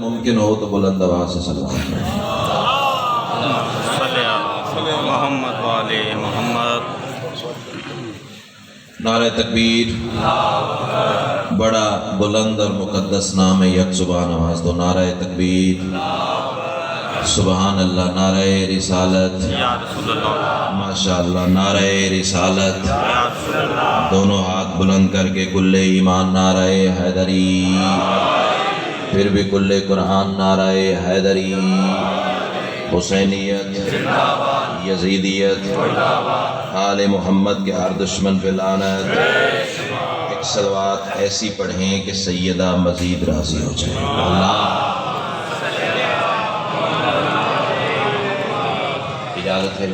मुमकिन हो तो बुलंद आवाज से सल्लल्लाहु मोहम्मद वाले मोहम्मद। नारे तकबीर। बड़ा बुलंद और मुकद्दस नाम है यक सुबह नवाज दो। नारे तकबीर, सुबहान अल्लाह। नारे रिसालत, या रसूल अल्लाह, माशाअल्लाह। नारे रिसालत, या रसूल अल्लाह। दोनों हाथ बुलंद करके कुल्ले ईमान नारे हैदरी, फिर भी कुल्ले कुरान नारे हैदरी, हुसैनियत, यजीदियत, आले मोहम्मद के हर दुश्मन पे लानत। एक सलवात ऐसी पढ़ें कि सैयदा मजीद राजी हो जाए। अल्लाह इजाज़त है।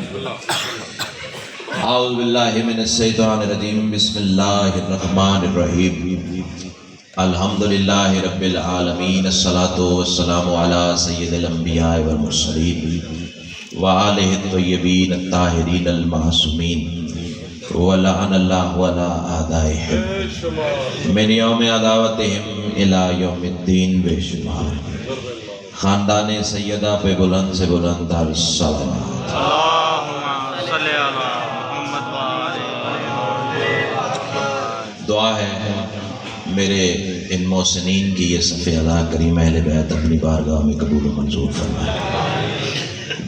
औज़ु बिल्लाहि मिनश्शैतानिर्रजीम। बिस्मिल्लाहिर्रहमानिर्रहीम। अल्हम्दुलिल्लाहि रब्बिल आलमीन। अस्सलातु वस्सलामु अला सय्यिदिल अंबिया वल मुरसलीन व आलिहि तय्यबीन अत्ताहिरीन अल मासूमीन व लअनल्लाहु अला आदाइहिम मिन यौम अदावतिहिम इला यौमिद्दीन। बेशुमार खानदाने सैयदा पे बुलंद से बुलंद सलावत। अल्लाहुम्मा सल्ली अला मोहम्मद वाले मोहम्मद। दुआ है मेरे इन मोहसिनीन की ये सफ़े अदा करीम अहले बैत अपनी बारगाह में कबूल व मंजूर फरमाए।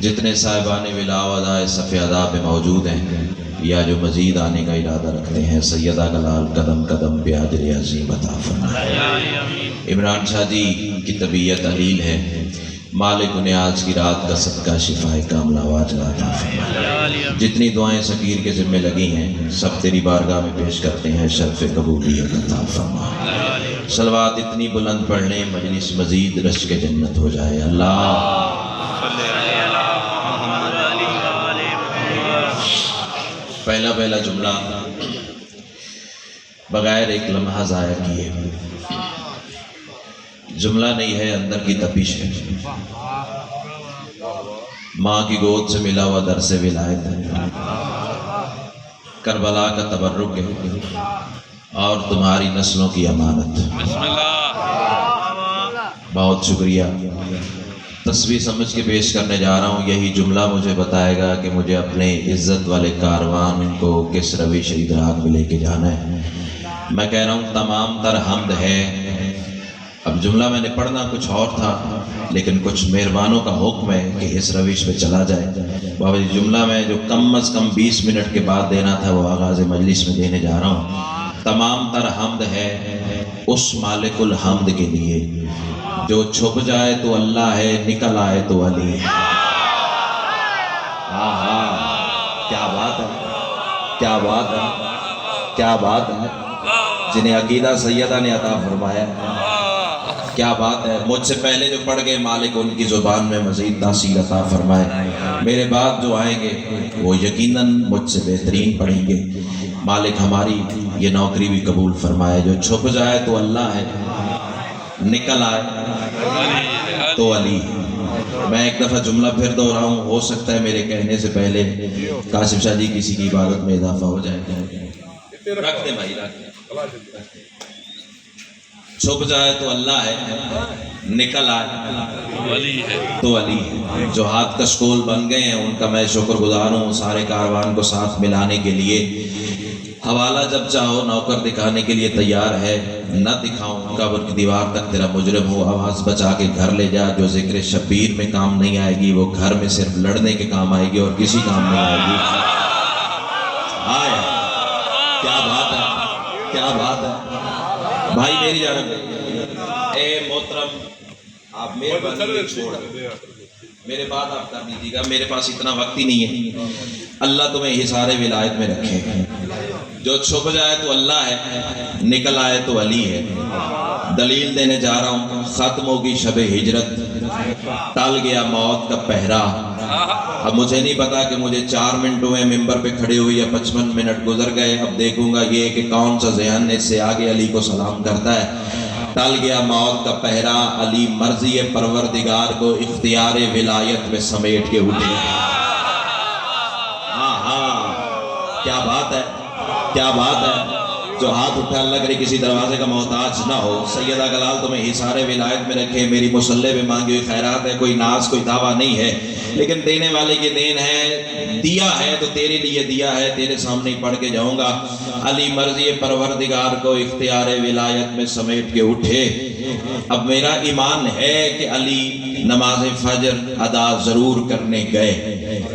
जितने साहिबान विलावदा सफ़े अदा पे मौजूद हैं या जो मज़ीद आने का इरादा रखते हैं, सैयदा का लाल कदम कदम पे अजर अज़ीम अता फरमाए। इमरान शाह जी की तबीयत अलील है, मालिक उन्हें आज की रात का सदका शिफाए कामला वाजला अता फरमाए। जितनी दुआएं सकीर के ज़िम्मे लगी हैं सब तेरी बारगाह में पेश करते हैं, शर्फ़ कबूलियत अता फरमाए। सलवात इतनी बुलंद पढ़ लें मजलिस मज़ीद रश के जन्नत हो जाए। अल्लाह पहला जुमला बगैर एक लम्हा ज़ाया किए, जुमला नहीं है अंदर की तपिश है। माँ की गोद से मिला हुआ दर से विलायत है, करबला का तबर्रुक है और तुम्हारी नस्लों की अमानत। बहुत शुक्रिया। तस्वीर समझ के पेश करने जा रहा हूँ। यही जुमला मुझे बताएगा कि मुझे अपने इज्जत वाले कारवान को किस रविश इदराक में लेके जाना है। मैं कह रहा हूँ तमाम तर हमद है। अब जुमला मैंने पढ़ना कुछ और था, लेकिन कुछ मेहरबानों का हुक्म है कि इस रविश पे चला जाए। बाबा जी जुमला मैं जो कम अज़ कम 20 मिनट के बाद देना था वो आगाज़ मजलिस में देने जा रहा हूँ। तमाम तर हमद है उस मालिकुल हमद के लिए जो छुप जाए तो अल्लाह है, निकल आए तो अली है। हाँ हाँ, क्या बात है, क्या बात है, क्या बात है। जिन्हें अकीदा सैयदा ने अता फरमाया, क्या बात है। मुझसे पहले जो पढ़ गए मालिक उनकी ज़ुबान में मज़ीद तासीर अता फरमाए। मेरे बाद जो आएंगे वो यकीनन मुझसे बेहतरीन पढ़ेंगे। मालिक हमारी ये नौकरी भी कबूल फरमाए। जो छुप जाए तो अल्लाह है, निकल आए तो अली। मैं एक दफ़ा जुमला फिर दोहराऊं, हो सकता है मेरे कहने से पहले कासिम शाह जी किसी की इबादत में इजाफा हो जाए। रख दे भाई, रख दे। छुप जाए तो अल्लाह है, निकल आए तो अली है। जो हाथ कशकोल बन गए हैं उनका मैं शुक्रगुजार हूँ सारे कारवान को साथ मिलाने के लिए। हवाला जब चाहो नौकर दिखाने के लिए तैयार है, न दिखाऊं कब्र की दीवार तक तेरा मुजरिम हो। आवाज़ बचा के घर ले जा, जो जिक्र शबीर में काम नहीं आएगी वो घर में सिर्फ लड़ने के काम आएगी और किसी काम नहीं आएगी। आया, क्या बात है, क्या बात है। भाई मेरी जानब ए मोहतरम आप मेरे छोड़ मेरे बाद आप कर दीजिएगा, मेरे पास इतना वक्त ही नहीं है। अल्लाह तुम्हें हिसारे विलायत में रखे। जो छुप जाए तो अल्लाह है, निकल आए तो अली है। दलील देने जा रहा हूँ, खत्म होगी शब हिजरत, टल गया मौत का पहरा। अब मुझे नहीं पता कि मुझे 4 मिनट हुए मिंबर पे खड़े हुए या 55 मिनट गुजर गए। अब देखूंगा ये कि कौन सा ज़हन इससे आगे अली को सलाम करता है। टल गया मौत का पहरा, अली मर्जी परवरदिगार को इख्तियार विलायत में समेट के उठे। हाँ हाँ, क्या बात है, क्या बात है, जो हाथ उठा अल्लाह करे किसी दरवाजे का मोहताज ना हो। सैयदा कलाल तुम्हें हिसारे विलायत में रखे, मेरी मुसल्ले पे मांगी हुई खैरात है, कोई नाज कोई दावा नहीं है, लेकिन देने वाले की देन है। दिया है तो तेरे लिए दिया है, तेरे सामने ही पढ़ के जाऊंगा। अली मर्जी परवरदिगार को इख्तियार विलायत में समेट के उठे। अब मेरा ईमान है कि अली नमाज फजर अदा जरूर करने गए,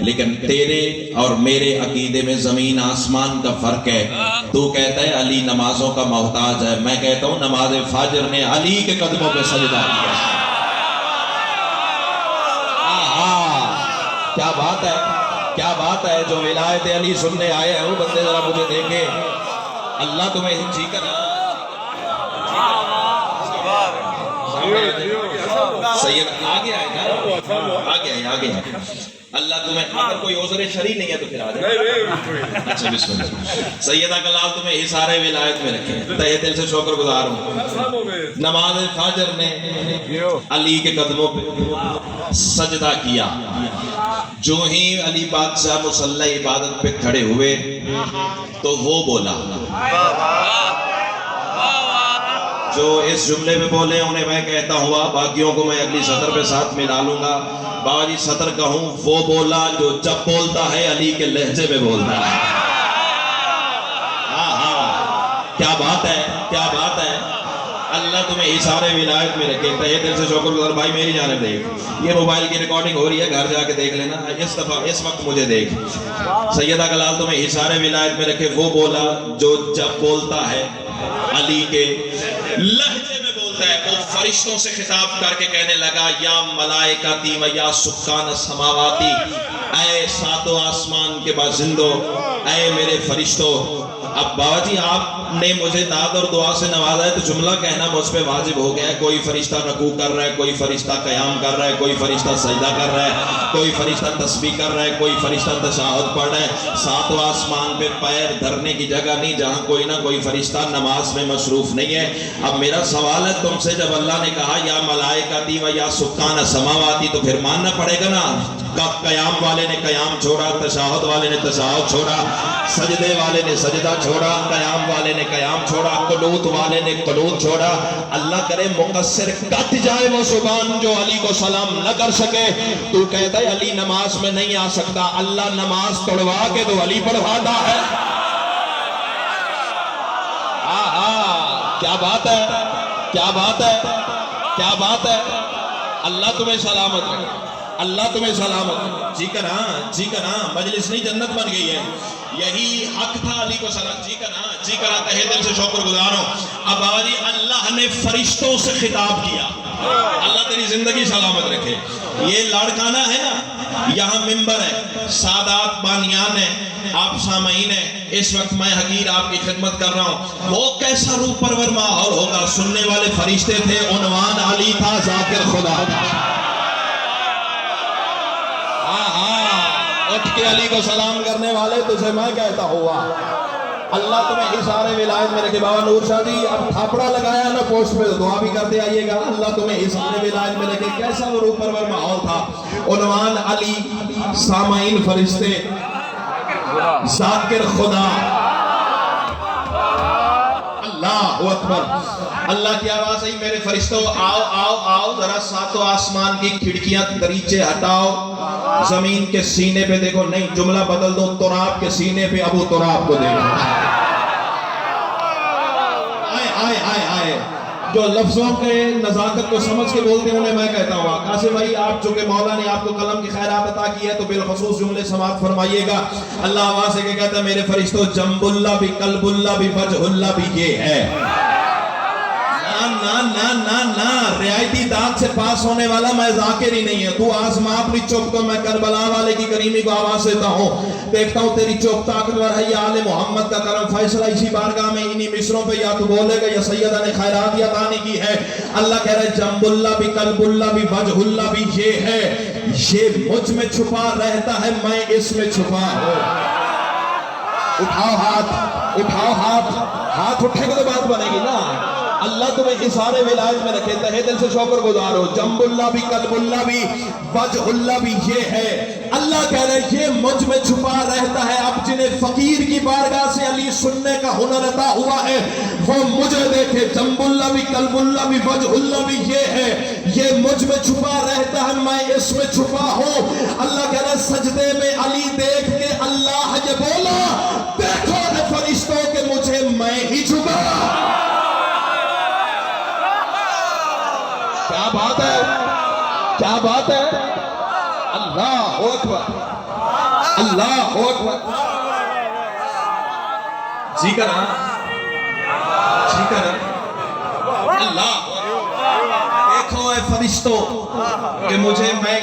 लेकिन तेरे और मेरे अकीदे में जमीन आसमान का फर्क है। तू कहता है अली नमाजों का मोहताज है, मैं कहता हूँ नमाज फजर ने अली के कदमों पे सजदा किया। क्या बात है, क्या बात है। जो विलायत अली सुनने आए हैं वो बंदे जरा मुझे देखे। अल्लाह तुम्हें जी कर सैयद आगे आएगा, आगे आए। अल्लाह तुम्हें, अगर कोई ओज़र शरी नहीं है तो फिर आ जाए। अच्छा बिस्मिल्लाह। सैयदा कलाल तुम्हें हिसारे विलायत में रखे, तहे दिल से शुक्रगुजार हूँ। नमाज फजर ने अली के कदमों पे सजदा किया। जो ही अली बादशाह मुसल्ला इबादत पे खड़े हुए तो वो बोला, जो इस जुमले में बोले उन्हें मैं कहता हुआ बाकियों को मैं अगली सतर पे साथ मिला लूंगा। बाबा जी सतर कहूं, वो बोला जो जब बोलता है अली के लहजे में बोलता है। हाँ, क्या बात है, क्या बात है। अल्लाह तुम्हें इशारे विलायत में रखे, तहे दिल से शुक्रगुजार। भाई मेरी जानिब देख, ये मोबाइल की रिकॉर्डिंग हो रही है, घर जाके देख लेना। इस दफा इस वक्त मुझे देख। सैयदा कलाल तुम्हें इशारे विलायत में रखे, वो बोला जो जब बोलता है अली के लहजे में बोलता है। वो फरिश्तों से खिताब करके कहने लगा, या मलाइकाती व या सुक्कान समावाती, ऐ सातों आसमान के बाजिंदो, ऐ मेरे फरिश्तों। अब बाबा जी आपने मुझे दाद और दुआ से नवाजा है तो जुमला कहना मुझ पे वाजिब हो गया है। कोई फरिश्ता रकू कर रहा है, कोई फरिश्ता कयाम कर रहा है, कोई फरिश्ता सजदा कर रहा है, कोई फरिश्ता तस्बीह कर रहा है, कोई फरिश्ता तशahhud पढ़ रहा है। सातों आसमान पे पैर धरने की जगह नहीं जहाँ कोई ना कोई फरिश्ता नमाज में मसरूफ नहीं है। अब मेरा सवाल है तुमसे, जब अल्लाह ने कहा या मलाइकाती व या सुक्कान समावाती, तो फिर मानना पड़ेगा ना। कयाम वाले ने कयाम छोड़ा, तशahhud वाले ने तशahhud छोड़ा, सजदे वाले ने सजदा छोड़ा, कयाम वाले ने कयाम छोड़ा, कुनूत वाले ने कुनूत छोड़ा। अल्लाह करे मुकस्सिर कट जाए वो जुबान जो अली को सलाम न कर सके। तू कहता है अली नमाज में नहीं आ सकता, अल्लाह नमाज तोड़वा के तो अली पढ़वाता है। क्या बात है, क्या बात है, क्या बात है। अल्लाह तुम्हें सलामत रखे, अल्लाह तुम्हें सलामत। जी कर हाँ, जी कर हाँ, मजलिस नहीं जन्नत बन गई है। यही हक था अली को सलाम। जी कर हाँ, जी कर हाँ, तहे दिल से शुक्रगुजार हूं। अब बाबा जी अल्लाह ने फरिश्तों से खिताब किया, अल्लाह तेरी जिंदगी सलामत रखे। ये लाड़काना है ना, यहाँ मिंबर है, सादात बानियान है, आप सामईन है। इस वक्त मैं हकीर आपकी खिदमत कर रहा हूँ। वो कैसा रूह परवर माहौल होगा। सुनने वाले फरिश्ते थे, उन्वान अली था, जाकिर खुदा था। उठ के अली को सलाम करने वाले तुझे मैं कहता हुआ। अल्लाह तुम्हें इशारे विलायत में रखे। बाबा नूर शाह जी अब थापड़ा लगाया ना पोस्ट पे, दुआ भी करते आइएगा। अल्लाह तुम्हें इशारे विलायत में रखे। कैसा वो रूह परवर माहौल था। उन्वान अली, सामाइन फरिश्ते, जाकिर खुदा। अल्लाहु अकबर। अल्लाह की आवाज आई, मेरे फरिश्तों आओ आओ आओ, जरा सातों आसमान की खिड़कियां दरीचे हटाओ, जमीन के सीने पे देखो। नहीं, जुमला बदल दो, तुराब के सीने पे अबू तुराब को देखो। आए आए आए आए। जो लफ्जों के नजाकत को समझ के बोलते हैं उन्हें मैं कहता हूँ। कासिम भाई, आप चूंकि मौला ने आपको कलम की खैरात अता की है तो बिलखसूस जुमले समाप्त फरमाइएगा। अल्लाह आवाज से कहता है, मेरे फरिश्तों जम्बुल्ला भी कल्बुल्ला भी वजहुल्ला भी ये है। ना ना ना ना, रियायती दाद से पास होने वाला मैं जाकिर ही नहीं है। तू आजमा अपनी चुप को, मैं करबला वाले की करीमी को आवाज देता हूँ। देखता हूँ तेरी चुप ताकतवर है। या आले मोहम्मद का करम फैसला इसी बारगाह में इन्हीं मिसरों पे या तू बोलेगा या सैयदा ने खैरात या तानी की है। अल्लाह कह रहा है जम्बुल्ला भी कल्बुल्ला भी वजहुल्ला भी ये है। ये मुझ में छुपा रहता है, मैं इसमें छुपा हूँ। उठाओ हाथ, उठाओ हाथ। हाथ उठेगा तो बात बनेगी ना। اللہ تمہیں اظہار ولایت میں رکھے، تہہ دل سے شکر گزار ہو۔ جنب اللہ بھی، قلب اللہ بھی، وجہ اللہ بھی یہ ہے۔ اللہ کہہ رہے ہیں یہ مجھ میں چھپا رہتا ہے۔ اب جنہیں فقیر کی بارگاہ سے علی سننے کا ہنر عطا ہوا ہے وہ مجھے دیکھے۔ جنب اللہ بھی، قلب اللہ بھی، وجہ اللہ بھی یہ ہے، یہ مجھ میں چھپا رہتا ہے، میں اس میں چھپا ہوں۔ اللہ کہہ رہے ہیں سجدے میں علی دیکھ کے اللہ یہ بولا دیکھو اے فرشتوں کہ مجھے میں ہی چھپا۔ کیا بات ہے، کیا بات ہے، اللہ اکبر، اللہ اکبر۔ ذکر اللہ، دیکھو اے فرشتوں کہ مجھے میں،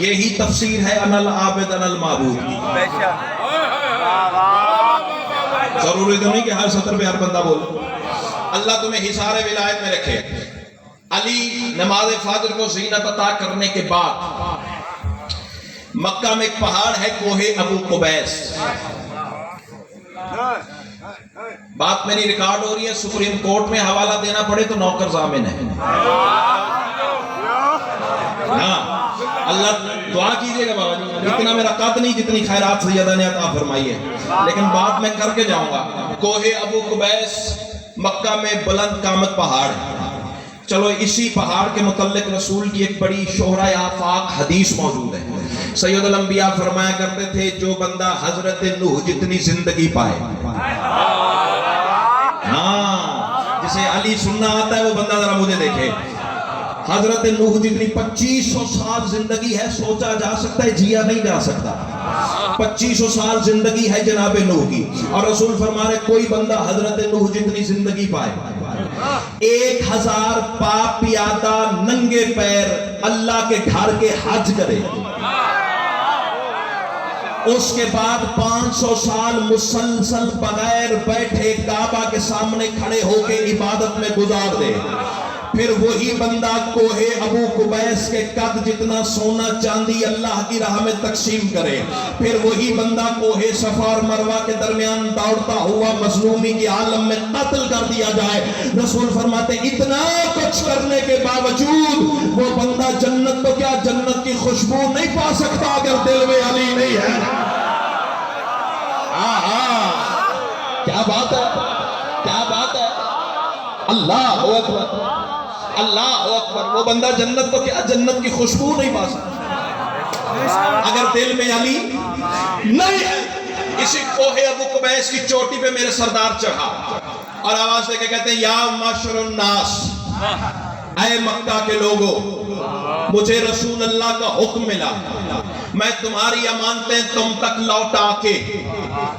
یہی تفسیر ہے انا العابد انا المعبود کی۔ ضروری تو نہیں کہ ہر سطر پہ ہر بندہ بولے۔ اللہ تمہیں حصار ولایت میں رکھے۔ علی نماز فجر کو زینت عطا کرنے کے بعد مکہ میں ایک پہاڑ ہے کوہ ابو قبیس۔ بات میری ریکارڈ ہو رہی ہے، سپریم کورٹ میں حوالہ دینا پڑے تو نوکر ضامن ہے۔ ہاں اللہ دعا کیجئے گا بابا جی، اتنا میرا قد نہیں جتنی خیرات سیدہ نے عطا فرمائی ہے، لیکن بات میں کر کے جاؤں گا۔ کوہ ابو قبیس مکہ میں بلند قامت پہاڑ ہے۔ چلو اسی پہاڑ کے متعلق رسول کی ایک بڑی شہرہ آفاق حدیث موجود ہے۔ سید الانبیاء فرمایا کرتے تھے جو بندہ حضرت نوح جتنی زندگی پائے، ہاں جسے علی سننا آتا ہے وہ بندہ ذرا مجھے دیکھے، حضرت نوح جتنی 2500 سال زندگی ہے، سوچا جا سکتا ہے جیا نہیں جا سکتا۔ 2500 سال زندگی ہے جناب نوح کی، اور رسول فرما رہے کوئی بندہ حضرت نوح جتنی زندگی پائے، 1000 پاپ پیادہ ننگے پیر اللہ کے گھر کے حج کرے، اس کے بعد 500 سال مسلسل بغیر بیٹھے کعبہ کے سامنے کھڑے ہو کے عبادت میں گزار دے، پھر وہی بندہ کوہ ابو قبیس کے قد جتنا سونا چاندی اللہ کی راہ میں تقسیم کرے، پھر وہی بندہ کوہ صفا اور مروہ کے درمیان دوڑتا ہوا مظلومی کی عالم میں قتل کر دیا جائے۔ رسول فرماتے اتنا کچھ کرنے کے باوجود وہ بندہ جنت تو کیا جنت کی خوشبو نہیں پا سکتا اگر دل میں علی نہیں ہے۔ کیا بات ہے، کیا بات ہے، اللہ اکبر، اللہ اکبر۔ وہ بندہ جنت تو کیا جنت کی خوشبو نہیں پا سکتا اگر دل میں علی نہیں ہے۔ اسی کوہ ابو قبیس کی چوٹی پہ میرے سردار چڑھا اور آواز دے کے کہتے ہیں یا معاشر الناس، اے مکہ کے لوگوں، مجھے رسول اللہ کا حکم ملا، میں تمہاری امانتیں تم تک لوٹا کے،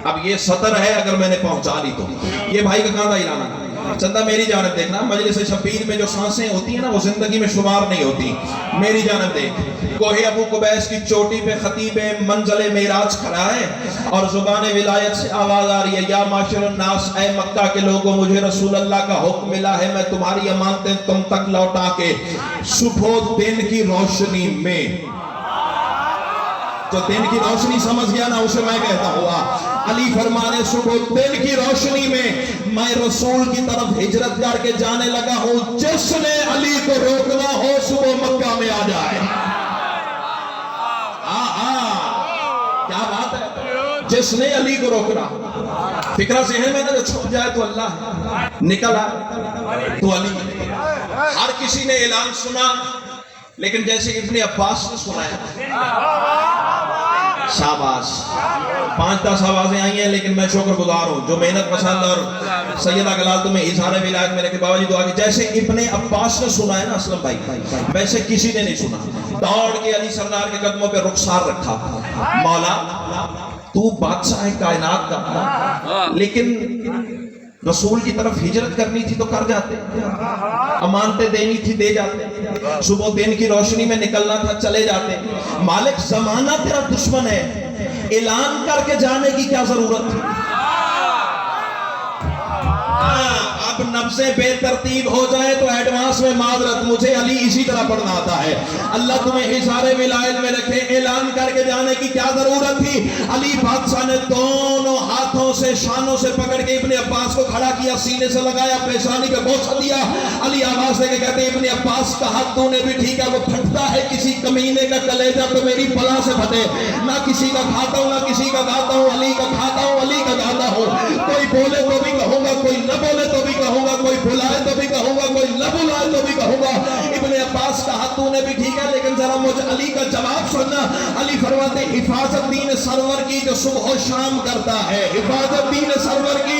اب یہ سطر ہے اگر میں نے پہنچا لی تو، یہ بھائی کا کہاں تھا اعلان، چندہ میری جانب دیکھنا، مجلس شبیر میں جو سانسیں ہوتی ہیں نا وہ زندگی میں شمار نہیں ہوتی، میری جانب دیکھ۔ کوہ ابو قبیس کی چوٹی پہ خطیب منزل معراج کھڑا ہے اور زبان ولایت سے آواز آ رہی ہے یا معاشر الناس، اے مکہ کے لوگوں، مجھے رسول اللہ کا حکم ملا ہے، میں تمہاری امانتیں تم تک لوٹا کے صبح دن کی روشنی میں، جو دن کی روشنی سمجھ گیا نا اسے میں کہتا ہوا، علی فرمانے صبح دن کی روشنی میں رسول کی طرف ہجرت کر کے جانے لگا ہوں، جس نے علی کو روکنا ہو صبح مکہ میں آ جائے۔ کیا بات ہے، جس نے علی کو روکنا، فکرہ ذہن میں نہ جو چھپ جائے تو اللہ، نکل آئے تو علی۔ ہر کسی نے اعلان سنا لیکن جیسے ابن عباس نے سنایا، شاباش، 5-10 آوازیں آئی ہیں لیکن میں شکر گزار ہوں جو محنت پسند اور سیدہ گلال تمہیں اظہار ولایت میں رکھے بابا جی دعا کی، جیسے ابن عباس نے سنا ہے نا اسلم بھائی، ویسے کسی نے نہیں سنا۔ دوڑ کے علی سردار کے قدموں پہ رخسار رکھا، مولا تو بادشاہ کائنات کا، لیکن رسول کی طرف ہجرت کرنی تھی تو کر جاتے، امانتیں دینی تھی دے جاتے، صبح دن کی روشنی میں نکلنا تھا چلے جاتے، مالک زمانہ تیرا دشمن ہے، اعلان کر کے جانے کی کیا ضرورت تھی؟ अब नफ्से बेतरतीब हो जाए तो एडवांस में माजरत, मुझे अली इसी तरह पढ़ना आता है। अल्लाह तुम्हें हिसारे विलायत में रखे। ऐलान करके जाने की क्या जरूरत थी? अली बादशाह ने दोनों हाथों से शानों से पकड़ के इब्ने अब्बास को खड़ा किया, सीने से लगाया, पेशानी पे बोसा दिया। अली आवाज देके कहते इब्ने अब्बास कहा तूने भी ठीक है, वो फटता है किसी कमीने का कलेजा तो मेरी बला से फटे। ना किसी का खाता हूँ ना किसी का गाता हूँ, अली का खाता हूँ अली का गाता हूँ। कोई बोले तो भी कहूंगा, कोई न बोले तो भी कहूंगा, कोई बुलाए तो भी कहूंगा, कोई न बुलाए तो भी कहूंगा। इब्ने अब्बास कहा तूने भी ठीक है, लेकिन जरा मुझे अली का जवाब सुनना। अली फरमाते हिफाजत दीन सरवर की जो सुबह शाम करता है, हिफाजत दीन सरवर की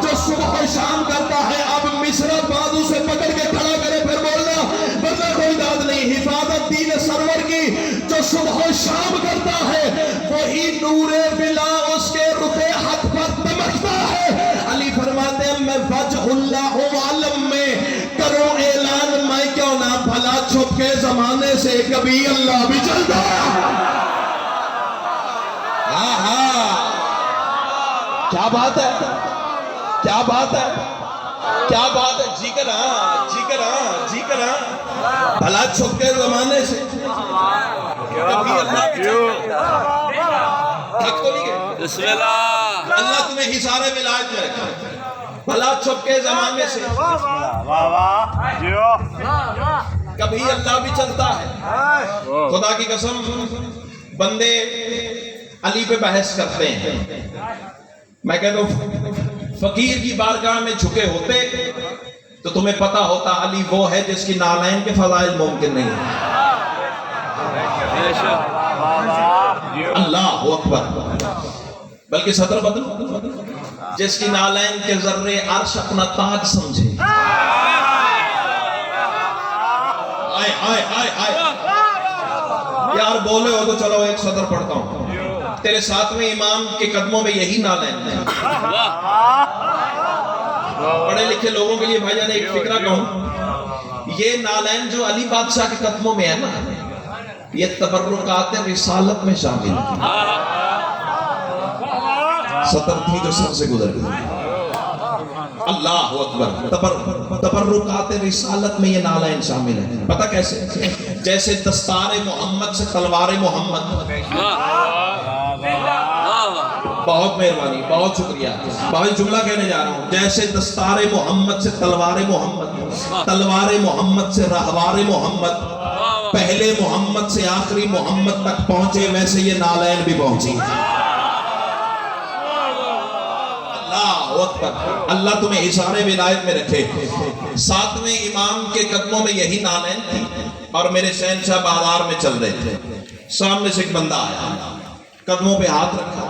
जो सुबह शाम करता है, अब मिस्र बाजू से पकड़ के खड़ा करे फिर बोलना, वरना कोई दाद नहीं। हिफाजत दीन सरवर की जो सुबह शाम करता है, वही नूरे बिला उसके रुपए हाथ पर दमकता है। अली फरमाते हैं मैं वजहुल्लाह आलम में करूं ऐलान, मैं क्यों ना भला छुप के जमाने से कभी अल्लाह भी चलता है। क्या बात है, क्या बात है, क्या बात है। जी करा, जी करा, जी करा, भला छुप के जमाने से कभी अल्लाह भी चलता है। थक तो नहीं गए? बिस्मिल्लाह। अल्लाह तुम्हें हिसारे विलायत में रखे, भला छुप के जमाने से कभी अल्लाह भी चलता है। खुदा की कसम, बंदे अली पे बहस करते हैं। मैं कहता हूं फकीर की बारगाह में झुके होते तो तुम्हें पता होता अली वो है जिसकी नालैन के फजाइल मुमकिन नहीं है। अल्लाह अकबर। बल्कि सदर बदल जिसकी नालैन के जर्रे अर्श अपना ताज समझे। आए आए आए आए यार, बोले हो तो चलो एक सदर पढ़ता हूं। तेरे सातवें इमाम के कदमों में यही नालैन है। पढ़े लिखे लोगों के लिए भाईजान एक फिक्रा कहूं, ये नालैन जो अली बादशाह के कदमों में है ना, ये तबर्रुकात रिसालत में शामिल है। सतर थी जो सर से गुजर गई। अल्लाह अकबर। तबर्रुकात रिसालत में ये नालैन शामिल है। पता कैसे? जैसे दस्तार मोहम्मद से तलवार मोहम्मद। बहुत मेहरबानी, बहुत शुक्रिया। भाई जुमला कहने जा रहा हूँ। जैसे दस्तार मोहम्मद से तलवार मोहम्मद, तलवार मोहम्मद से रहवार मोहम्मद, पहले मोहम्मद से आखिरी मोहम्मद तक पहुंचे, वैसे ये नालैन भी पहुंची। अल्लाह तुम्हें इशारे विलायत में रखे। सातवें इमाम के कदमों में यही नालैन थी और मेरे शहंशाह बाजार में चल रहे थे। सामने से एक बंदा आया, कदमों पे हाथ रखा,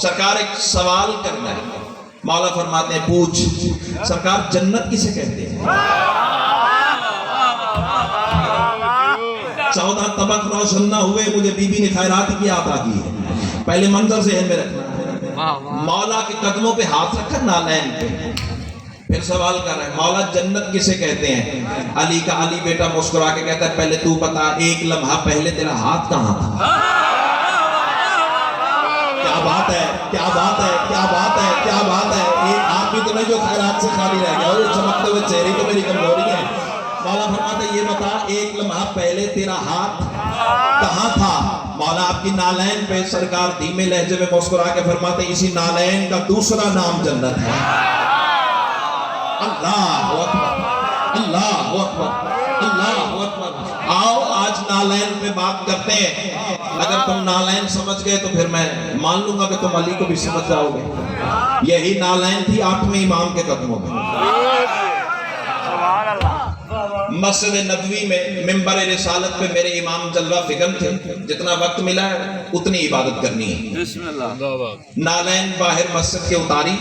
सरकार एक सवाल करना है। मौला फरमाते हैं पूछ। सरकार जन्नत किसे कहते हैं? 14 तबक रोशन न हुए, मुझे बीबी ने खैरात की अता की है। पहले मंजर ज़हन में रखना। मौला के कदमों पे हाथ रखा, नालैन पे, फिर सवाल कर रहा है मौला जन्नत किसे कहते हैं? अली का अली बेटा मुस्कुरा के कहता है पहले तू बता, एक लम्हा पहले तेरा हाथ कहाँ था? क्या बात है, क्या बात है, क्या बात है, क्या बात है। एक हाथ भी तो नहीं जो खैरात से खाली रह गया, और चमकते हुए चेहरे तो मेरी कमजोरी है। मौला फरमाता ये बता, एक लम्हा पहले तेरा हाथ कहाँ था? मौला आपकी नालैन पे। सरकार धीमे लहजे में मुस्कुरा के फरमाते इसी नालैन का दूसरा नाम जन्नत है। अल्लाह अकबर, अल्लाह अकबर, अल्लाह अकबर। आओ आज नालैन पे बात करते हैं। अगर तुम नालैन समझ गए तो फिर मैं मान लूंगा कि तुम अली को भी समझ जाओगे। यही नालैन थी 8वें इमाम के कदमों में। मस्जिद नबवी में मिंबर रिसालत पे मेरे इमाम जलवा फिगन थे। जितना वक्त मिला है उतनी इबादत करनी है। नालैन बाहर मस्जिद के उतारी,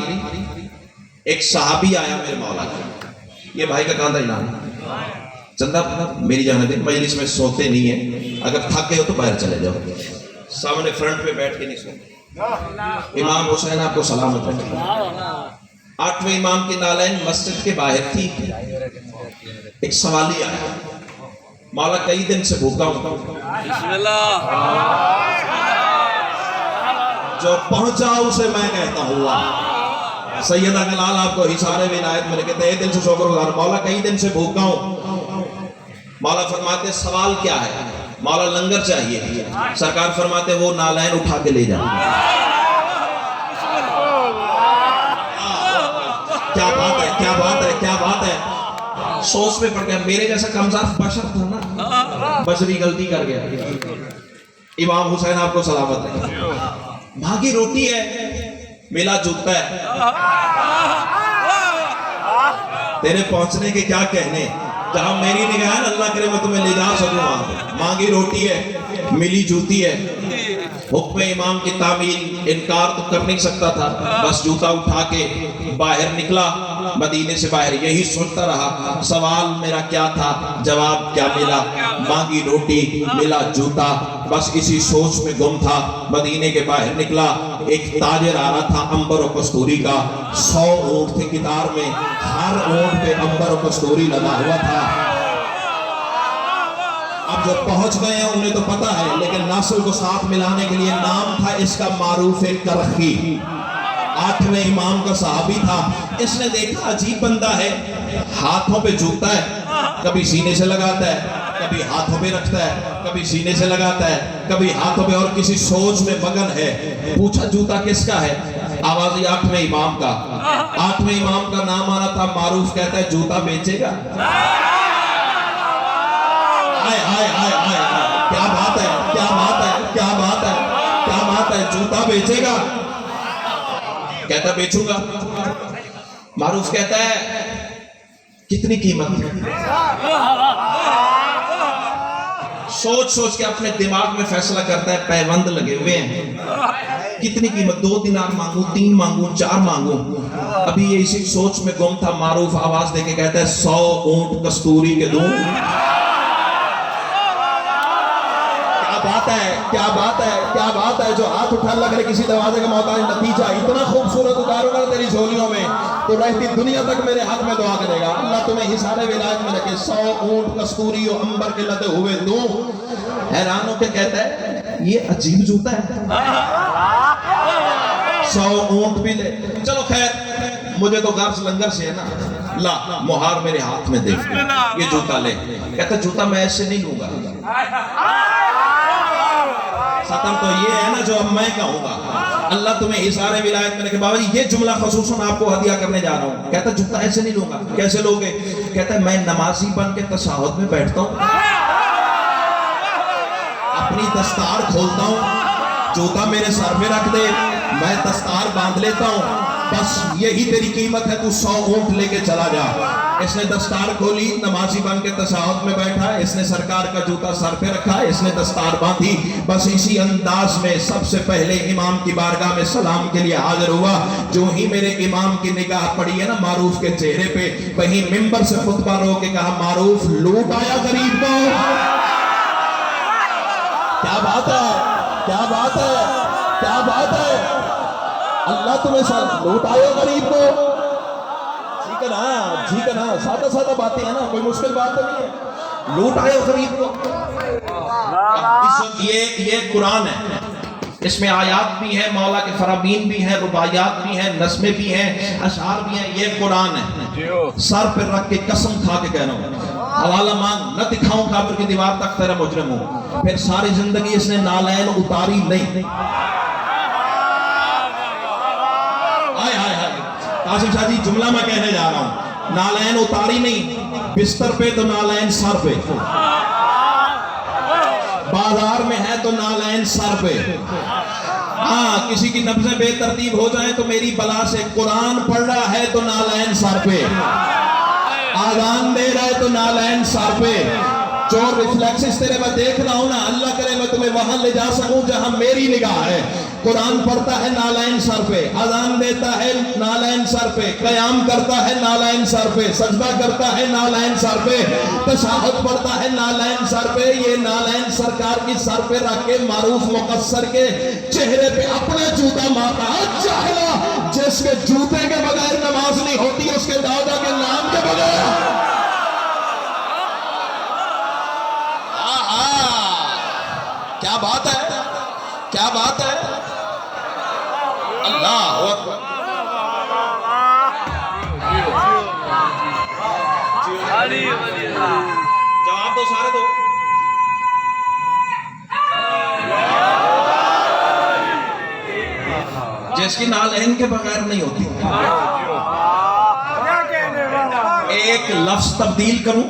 एक सहाबी आया मेरे मौला का। ये भाई का कांधा इनाम चंदा मेरी जाने दे, मजलिस में सोते नहीं है, अगर थक गए हो तो बाहर चले जाओ, सामने फ्रंट पे बैठ के नहीं सोते। इमाम हुसैन आपको सलामत रखे। 8वें इमाम की नालैन मस्जिद के बाहर थी। एक सवाली आया, मौला कई दिन से भूखा हूं, जो पहुंचा उसे मैं कहता हुआ सैयद अगलाल आपको हिसारे विलायत में कहते हैं दिल से शुक्रगुजार मौला कई दिन से भूखा हूँ। मौला फरमाते सवाल क्या है? मौला लंगर चाहिए। सरकार फरमाते वो नालैन उठा के ले जाओ। क्या बात है, क्या बात है, क्या बात है। सोच में पड़ गया, मेरे जैसा कमजार बशर था ना, बशरी गलती कर गया। इमाम हुसैन आपको सलामत है। भागी रोटी है, मिला जूता है। तेरे पहुंचने के क्या कहने, जहां मेरी निगाह है अल्लाह करे मैं तुम्हें ले जा सकूं वहां। मांगी रोटी है, मिली जूती है। हुक्म इमाम की तामील इनकार तो कर नहीं सकता था, बस जूता उठा के बाहर निकला मदीने से बाहर। यही सोचता रहा सवाल मेरा क्या था, जवाब क्या मिला। मांगी रोटी, मिला जूता, बस इसी सोच में गुम था। मदीने के बाहर निकला, एक ताजिर आ रहा था अंबर और कस्तूरी का। 100 ऊंट थे कितार में, हर ऊंट पे अंबर और कस्तूरी लगा हुआ था। अब जो पहुंच गए हैं उन्हें तो पता है, लेकिन नासिर को साथ मिलाने के लिए नाम था इसका मारूफ करखी। 8वें इमाम का सहाबी था। इसने देखा अजीब बंदा है, हाथों पे जूता है, कभी सीने से लगाता है, कभी हाथों पे रखता है, कभी सीने से लगाता है, कभी हाथों पे, और किसी सोच में मगन है। पूछा जूता किसका है? आवाज 8वें इमाम का। 8वें इमाम का नाम आ रहा था मारूफ। कहता है जूता बेचेगा? आए आए आए आए, क्या बात है, क्या बात है, क्या बात है, क्या बात है। जूता बेचेगा? कहता बेचूंगा। मारूफ कहता है कितनी कीमत? सोच सोच के अपने दिमाग में फैसला करता है, पैबंद लगे हुए हैं, कितनी कीमत? 2 दिनार मांगू, 3 मांगू, 4 मांगू? अभी ये इसी सोच में गुम था। मारूफ आवाज देके कहता है 100 ऊंट कस्तूरी के दूं। बात है, क्या बात है, क्या बात है। जो हाथ उठा लग रहे किसी दरवाजे का मोहताज, नतीजा इतना खूबसूरत उतारूंगा तेरी झोलियों में तो रहती दुनिया तक मेरे हक में दुआ करेगा। अल्लाह तुम्हें हिसारे विलायत में रखे। 100 ऊंट कस्तूरी और अंबर के लदे हुए दूं। हैरान होकर कहता है ये अजीब जूता है, 100 ऊंट भी ले। चलो खैर, मुझे तो गर्ज लंगर से है ना, ला मुहार मेरे हाथ में दे, ये जूता ले। कहता जूता मैं ऐसे नहीं लूंगा। खत्म तो ये है ना जो अब मैं कहूंगा। अल्लाह तुम्हें इशारे विलायत में रखे। बाबा जी ये जुमला खसूसन आपको हदिया करने जा रहा हूं। कहता जूता ऐसे नहीं लूंगा। कैसे लोगे? कहता है मैं नमाजी बन के तशहुद में बैठता हूं, अपनी दस्तार खोलता हूं, जूता मेरे सर पे रख दे, मैं दस्तार बांध लेता हूं, बस यही तेरी कीमत है, तू 100 ऊंट लेके चला जा। इसने दस्तार खोली, नमाजी बन के तशहुद में बैठा, इसने सरकार का जूता सर पे रखा, इसने दस्तार बांधी। बस इसी अंदाज में सबसे पहले इमाम की बारगाह में सलाम के लिए हाजिर हुआ। जो ही मेरे इमाम की निगाह पड़ी है ना मारूफ के चेहरे पे, वहीं मिंबर से खुतबा रो के कहा मारूफ लूट आया गरीब को। क्या बात है, क्या बात है, क्या बात है। अल्लाह तुम्हें लूट आयो गरीब को। ठीक है ना, सादा सादा बातें हैं ना, कोई मुश्किल बात तो नहीं है। लूट आए गरीब को। ये कुरान है, इसमें आयात भी है, मौला के फरामीन भी हैं, रुबायात भी हैं, नस्में भी हैं, अशार भी हैं। ये कुरान है, सर पर रख के कसम खा के कह रहा हूँ, हवाला मांग न दिखाऊं काबर की दीवार तक तेरा मुजरिम हूं। फिर सारी जिंदगी इसने नालैन उतारी नहीं। कासिम शाह जी जुमला मैं कहने जा रहा हूं, नालैन उतारी नहीं, बिस्तर पे तो नालैन सर पे, बाजार में है तो नालैन सर पे। हाँ, किसी की नब्ज़ें बेतरतीब हो जाए तो मेरी बला से, कुरान पढ़ रहा है तो नालैन सर पे, आज़ान दे रहा है तो नालैन सर पे। जो रिफ्लेक्सेस तेरे मैं देख रहा हूं ना, अल्लाह करे मैं तुम्हें वहां ले जा सकूं जहां मेरी निगाह है। कुरान पढ़ता है नालैन सर पे, अज़ान देता है नालैन सर पे, क़याम करता है नालैन सर पे, सजदा करता है नालैन सर पे, तशहुद पढ़ता है नालैन सर पे। ये नालैन सरकार की सर पे रख के मारूफ मुकस्सर के चेहरे पे अपना जूता मारता है। जाहिला, जिसके जूते के बगैर नमाज नहीं होती, उसके दादा के नाम के बगैर। क्या बात है, क्या बात है। अल्लाह जवाब दो सारे दो। जिसकी नालैन के बगैर नहीं होती। एक लफ्ज तब्दील करूं,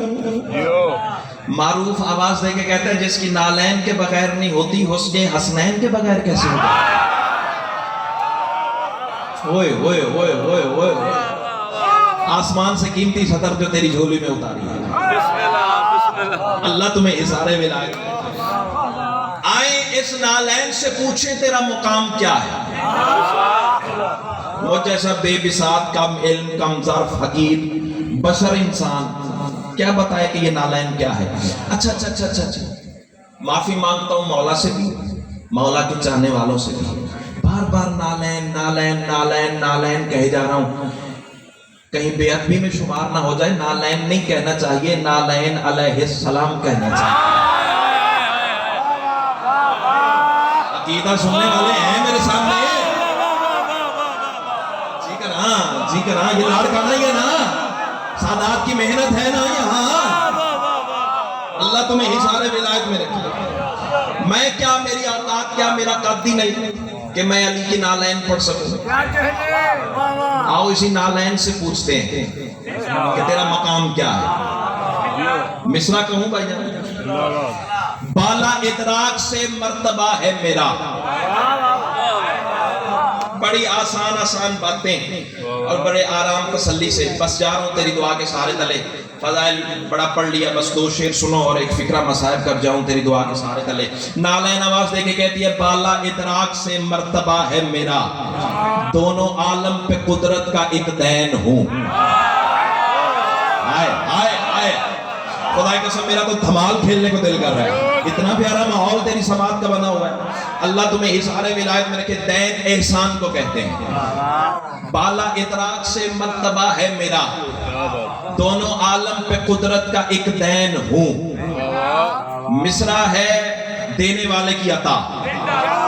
मारूफ आवाज दे के कहते हैं जिसकी नालैन के बगैर नहीं होती, हुस्ने हसनैन के बगैर कैसे होगा? ओए ओए ओए ओए ओए, आसमान से कीमती सतर जो तेरी झोली में उतारी है, अल्लाह तुम्हें इशारे विलायत दे। आए इस नालैन से पूछे तेरा मुकाम क्या है। वो जैसा बेबिसात, कम इल्म, कम ज़र्फ, हकीर बशर इंसान क्या बताए कि ये नालैन क्या है। अच्छा अच्छा अच्छा अच्छा अच्छा, माफी मांगता हूँ मौला से भी, मौला के चाहने वालों से भी। बार बार नालैन नालैन नालैन नालैन कहे जा रहा हूँ, कहीं बेअदबी में शुमार ना हो जाए। नालैन नहीं कहना चाहिए, नालैन अलैहिस्सलाम कहना चाहिए। अकीदा सुनने वाले हैं मेरे सामने? जी करा, जी करा, ये लाड़ का नहीं है ना, सादात की मेहनत है ना यहाँ। अल्लाह तुम्हें इशारे विलायत में रखे। मैं क्या, मेरी औकात क्या, मेरा कद ही नहीं कि मैं अली की नालैन पढ़ सकूं। आओ इसी नालैन से पूछते हैं कि तेरा मकाम क्या है। मिसरा कहूं भाई, बाला इदराक से मर्तबा है मेरा। बड़ी आसान आसान बातें और बड़े आराम तसल्ली से, बस जा रहा हूँ तेरी दुआ के सहारे तले। फजाइल बड़ा पढ़ लिया, बस दो शेर सुनो और एक फिक्रा मसाइब कर जाऊं तेरी दुआ के सहारे तले। नालैन आवाज देके कहती है, बाला इदराक से मर्तबा है मेरा, दोनों आलम पे कुदरत का एक दैन हूं। आए आए आए, खुदा की कसम मेरा तो धमाल खेलने को दिल कर रहा है। इतना प्यारा माहौल तेरी समात का बना हुआ है। अल्लाह तुम्हें इशारे विलायत में रखे। दैन एहसान को कहते हैं। बाला इदराक से मर्तबा है मेरा, दोनों आलम पे कुदरत का एक दैन हूं। मिसरा है देने वाले की अता,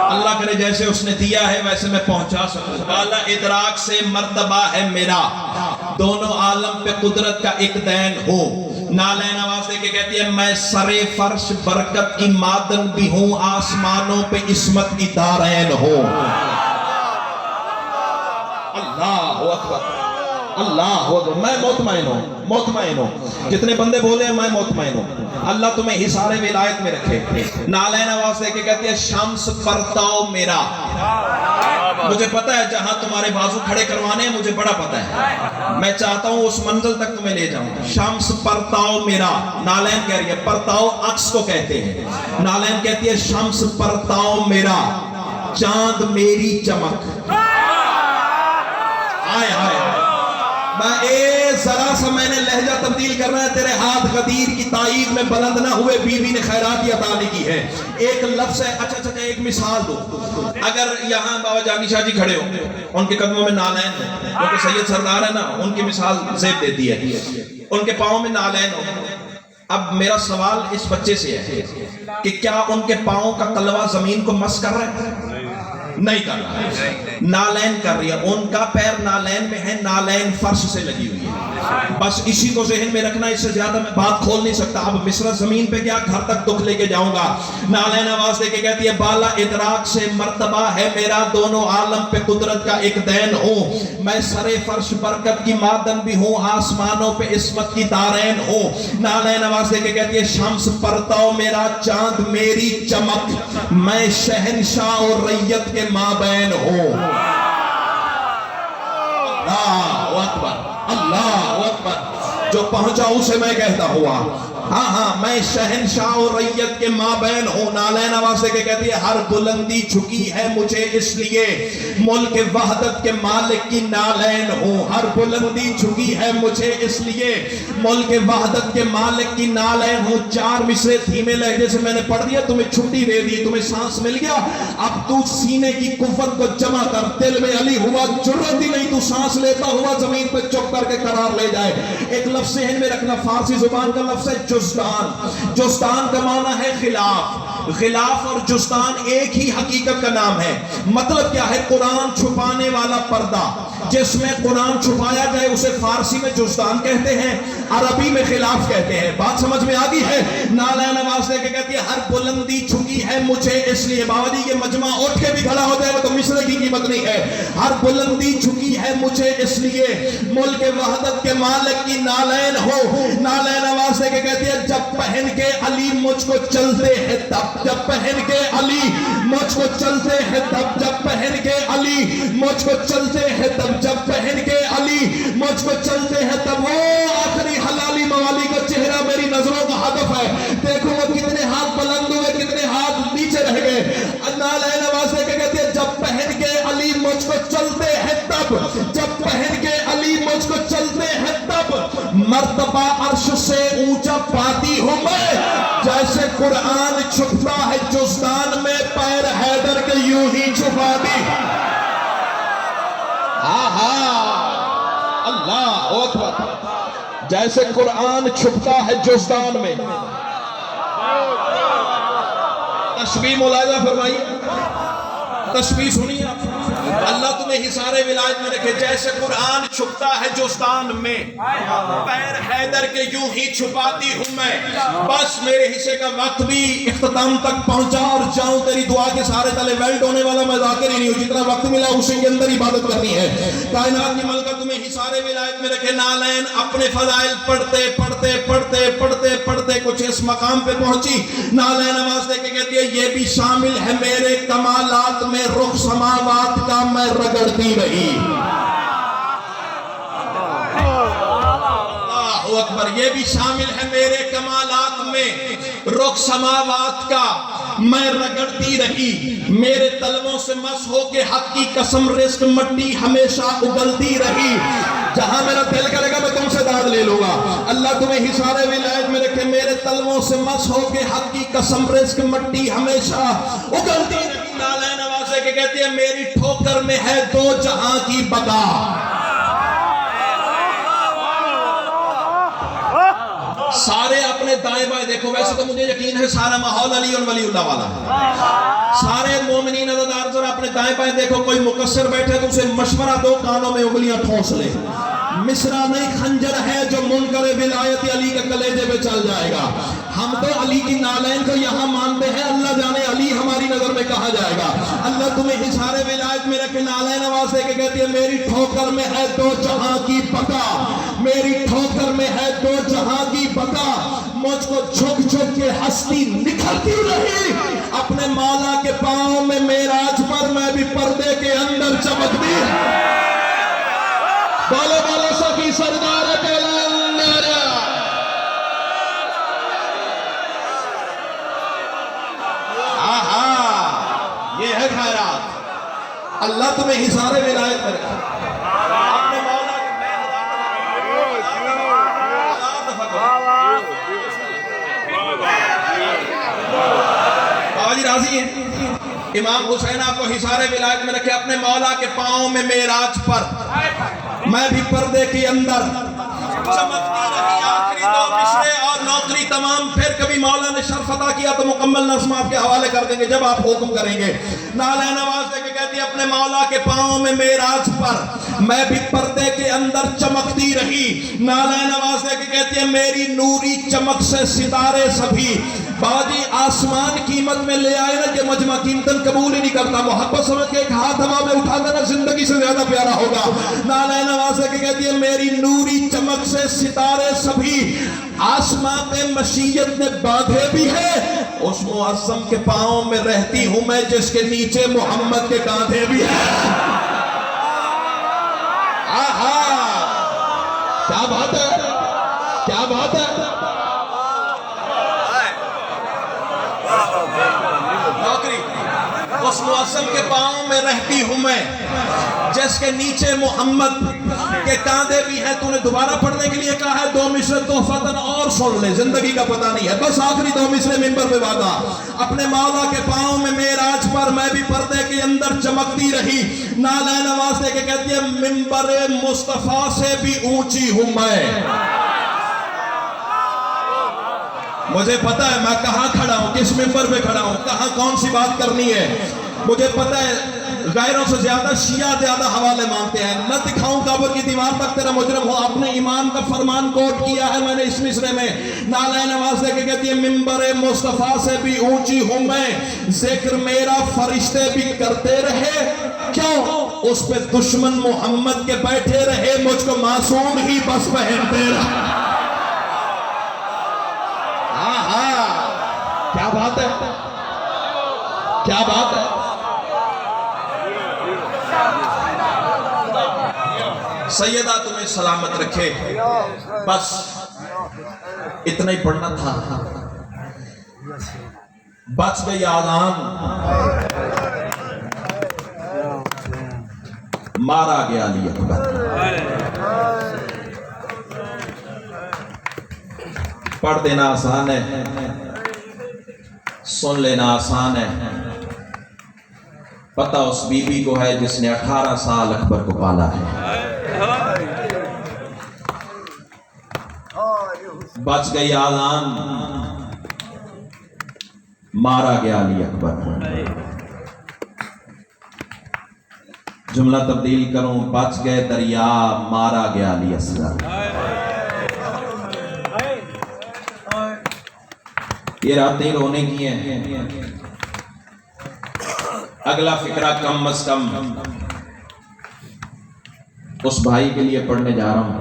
अल्लाह करे जैसे उसने दिया है वैसे मैं पहुंचा सकूं। बाला इदराक से मर्तबा है मेरा, दोनों आलम पे कुदरत का एक दैन हूं। नालैन आवाज देके कहती है, मैं सरे फर्श बरकत की मादन भी हूं, आसमानों पे इस्मत की दारैन हूं। अल्लाह अकबर, अल्लाह अकबर। मैं मोतमैन हूं, मोतमैन हूं। जितने बंदे बोले मैं मोतमैन हूं। अल्लाह तुम्हें इशारे विलायत में रखे। नालैन आवाज देके कहती है, शम्स परताओ मेरा। मुझे पता है जहां तुम्हारे बाजू खड़े करवाने हैं, मुझे बड़ा पता है। मैं चाहता हूं उस मंजिल तक तुम्हें ले जाऊं। शम्स परताओ मेरा, नालैन कह रही है। परताओ अक्स को कहते हैं। नालैन कहती है, शम्स परताओ मेरा, चांद मेरी चमक। आए आए, जरा सा मैंने लहजा तब्दील करना है। तेरे हाथ गदीर की ताईद में बुलंद ना हुए, बीवी ने खैरात अता नहीं की है। एक लफ्ज है। अच्छा अच्छा, एक मिसाल दो। अगर यहाँ बाबा जानी शाह जी खड़े हो, उनके कदमों में नालैन है, क्योंकि सैयद सरदार है ना, उनकी मिसाल ज़ेब देती है। उनके पाँव में नालैन हो। अब मेरा सवाल इस बच्चे से है कि क्या उनके पाँव का तलवा जमीन को मस कर रहा है? नहीं कर रहा है, नालैन कर रही है। उनका पैर नालैन में है, नालैन फर्श से लगी हुई है। बस इसी को ज़हन में रखना, इससे ज्यादा मैं बात खोल नहीं सकता। अब मिस्र जमीन पे क्या, घर तक दुख लेके जाऊंगा। नालैन आवाज देके कहती है, बाला इदराक से मर्तबा है मेरा, दोनों आलम पे कुदरत का एक दैन हूं। मैं सरे फर्श बरकत की मादन भी हूं, आसमानों पे इस्मत की दारैन हूं। नालैन आवाज देके कहती है, शम्स परताओ मेरा, चांद मेरी चमक। मैं शहनशाह और रैयत के माबैन हूं। अल्लाह अकबर, अल्लाह अकबर। जो पहुंचा उसे मैं कहता हुआ, हाँ हाँ, मैं शहनशाह और रैयत के माबैन हूँ। नालैन आवाज से कहती है, हर बुलंदी झुकी है मुझे इसलिए, मुल्क वहदत के मालिक की नालैन हूँ। हर बुलंदी झुकी है मुझे इसलिए, मुल्क वहदत के मालिक की नालैन हूँ। चार मिसरे धीमे लहजे से मैंने पढ़ दिया, तुम्हें छुट्टी दे दी, तुम्हें सांस मिल गया। अब तू सीने की कुव्वत को जमा कर, दिल में अली हुआ, जरूरत ही नहीं तू सांस लेता हुआ जमीन पर चुप करके करार ले जाए। एक लफ्ज़ ज़हन में रखना, फारसी जुबान का लफ्ज़ है जुस्तान। जुस्तान का माना है खिलाफ। खिलाफ और जुस्तान एक ही हकीकत का नाम है। मतलब क्या है? कुरान छुपाने वाला पर्दा, जिसमें कुरान छुपाया जाए उसे फारसी में जुस्तान कहते हैं। عربی میں خلاف کہتے ہیں. بات سمجھ میں آ گئی ہے؟ نالین آواز دے کے کہتی ہے ہر بلندی جھکی ہے مجھے اس لیے. بابا جی یہ مجمع اٹھ کے بھی کھڑا ہو جائے گا تو مصرے کی قیمت نہیں ہے. ہر بلندی جھکی ہے مجھے اس لیے ملک وحدت کے مالک کی نالین ہو. نالین آواز دے کے کہتی ہے جب پہن کے علی مجھ کو چلتے ہیں تب, جب پہن کے علی مجھ کو چلتے ہیں تب, جب پہن کے علی مجھ کو چلتے ہیں تب, جب پہن کے علی مجھ کو چلتے ہیں تب. وہ آخری حلالی موالی کا چہرہ میری نظروں کا ہدف ہے. دیکھو وہ کتنے ہاتھ بلند ہوئے, کتنے ہاتھ نیچے رہ گئے. نالین آواز دے کے کہتے ہیں جب پہن کے علی مجھ کو چلتے ہیں تب, جب پہن کے علی مجھ کو چلتے ہیں تب, مرتبہ عرش سے اونچا پاتی ہوں میں جیسے قرآن چھپتا ہے جزدان میں پیر حیدر کے یوں ہی چھپا دی. اللہ اکبر. جیسے قرآن چھپتا ہے جزدان میں. تشبیہ ملاحظہ فرمائیے, تشبیہ سنیے آپ. اللہ تمہیں حصار ولایت میں رکھے. جیسے قرآن چھپتا ہے جوستان میں پیر حیدر کے یوں ہی چھپاتی ہوں میں. بس میرے حصے کا وقت بھی اختتام تک پہنچا اور جاؤں تیری دعا کے سارے تلے ویلڈ ہونے والا میں ذاکر ہی نہیں ہوں. جتنا وقت ملا اسی کے اندر عبادت کرنی ہے. کائنات کی ملکہ تمہیں حصار ولایت میں رکھے. نالین اپنے فضائل پڑھتے پڑھتے پڑھتے پڑھتے پڑھتے کچھ اس مقام پہ پہنچی. نالین آواز دے کے کہتی ہے یہ بھی شامل ہے میرے کمالات میں رخ سماوات کا میں رگڑتی رہی. اللہ اکبر. یہ بھی شامل ہے میرے کمالات میں رخ سماوات کا میں رگڑتی رہی. میرے تلووں سے مس ہو کے حق کی قسم رزق مٹی ہمیشہ اگلتی رہی. جہاں میرا دل کرے گا میں تم سے داد لے لوں گا. اللہ تمہیں حصار ولایت میں رکھے. میرے تلووں سے مس ہو کے حق کی قسم رزق مٹی ہمیشہ اگلتی رہی. نالین آواز دے کے کہتی ہے میری ٹھوکر میں ہے دو جہاں کی بقا. سارے اپنے دائیں بائیں دیکھو. ویسے تو مجھے یقین ہے سارا ماحول علی اور ولی اللہ والا ہے. سارے مومنین عزادار ذرا اپنے دائیں بائیں دیکھو. کوئی مقصر بیٹھے تو اسے مشورہ دو, کانوں میں انگلیاں ٹھونس لے. مصرع نہیں خنجر ہے جو منکر ولایت علی کے کلیجے پہ چل جائے گا. ہم تو علی کی نالین کو یہاں مانتے ہیں, اللہ جانے علی ہماری نظر میں کہا جائے گا. اللہ تمہیں حصار ولایت میں رکھے. نالین آواز دے کے کہتی ہے میری ٹھوکر میں ہے دو جہاں کی بقا. میری ٹھوکر میں ہے دو جہاں کی بقا. مجھ کو جھک جھک کے ہستی نکھرتی رہی. اپنے مولا کے پاؤں میں معراج پر میں بھی پردے کے اندر چمکتی. بولو بولو سکی سردار کلندر. یہ ہے خیرات. اللہ تمہیں حصار ولایت میں رکھے. اپنے مولا بابا جی راضی ہیں. امام حسین آپ کو حصار ولایت میں رکھے. اپنے مولا کے پاؤں میں معراج پر میں بھی پردے کے اندر چمکتی رہی. آخری دو مصرے اور نوکری تمام. پھر کبھی مولا نے شرف عطا کیا تو مکمل نظم آپ کے حوالے کر دیں گے جب آپ حکم کریں گے. نالین آواز دے کے کہتی ہے اپنے مولا کے پاؤں میں معراج پر میں بھی پردے کے اندر چمکتی رہی. نالین آواز دے کے کہتی ہے میری نوری چمک سے ستارے سبھی. باجی آسمان قیمت میں لے آئے نا, یہ مجمع قیمتاً قبول ہی نہیں کرتا. محبت سمجھ کے ایک ہاتھ ہوا میں اٹھا دینا زندگی سے زیادہ پیارا ہوگا. نالین آواز دے کے کہتی ہے میری نوری چمک سے ستارے سبھی. آسمان میں مشیت نے باندھے بھی ہے. اس معظم کے پاؤں میں رہتی ہوں میں جس کے نیچے محمد کے کاندھے بھی ہیں. کیا بات ہے, کیا بات ہے. نوکری اس معظم کے پاؤں میں رہتی ہوں میں جس کے نیچے محمد کے کاندھے بھی ہیں. تو نے دوبارہ پڑھنے کے لیے کہا ہے. دو مصرے تحفتاً اور سن لے, زندگی کا پتہ نہیں ہے. بس آخری دو مصرے منبر پہ وعدہ. اپنے مولا کے پاؤں میں معراج پر میں بھی پردے کے اندر چمکتی رہی. نالین آواز دے کے کہتی ہے منبر مصطفیٰ سے بھی اونچی ہوں میں. مجھے پتا ہے میں کہاں کھڑا ہوں, کس منبر پہ کھڑا ہوں, کہاں کون سی بات کرنی ہے. مجھے پتا ہے غیروں سے زیادہ شیعہ زیادہ حوالے مانگتے ہیں. نہ دکھاؤں قبر کی دیوار تک تیرا مجرم ہو. اپنے ایمان کا فرمان کوٹ کیا ہے میں نے اس مصرے میں. نالہ نواز دے کے کہتی ہے ممبر مصطفیٰ سے بھی اونچی ہوں میں, ذکر میرا فرشتے بھی کرتے رہے, کیوں اس پہ دشمن محمد کے بیٹھے رہے, مجھ کو معصوم ہی بس پہنتے رہے. کیا بات ہے, کیا بات ہے. سیدہ تمہیں سلامت رکھے. بس اتنا ہی پڑھنا تھا. بچ گئی آذان, مارا گیا علی اکبر. پڑھ دینا آسان ہے, سن لینا آسان ہے. پتہ اس بی بی کو ہے جس نے 18 سال اکبر کو پالا ہے. بچ گئی آذان, مارا گیا علی اکبر. جملہ تبدیل کروں, بچ گئے دریا, مارا گیا علی اصغر. یہ راتیں رونے کی ہیں. اگلا فقرہ کم از کم اس بھائی کے لیے پڑھنے جا رہا ہوں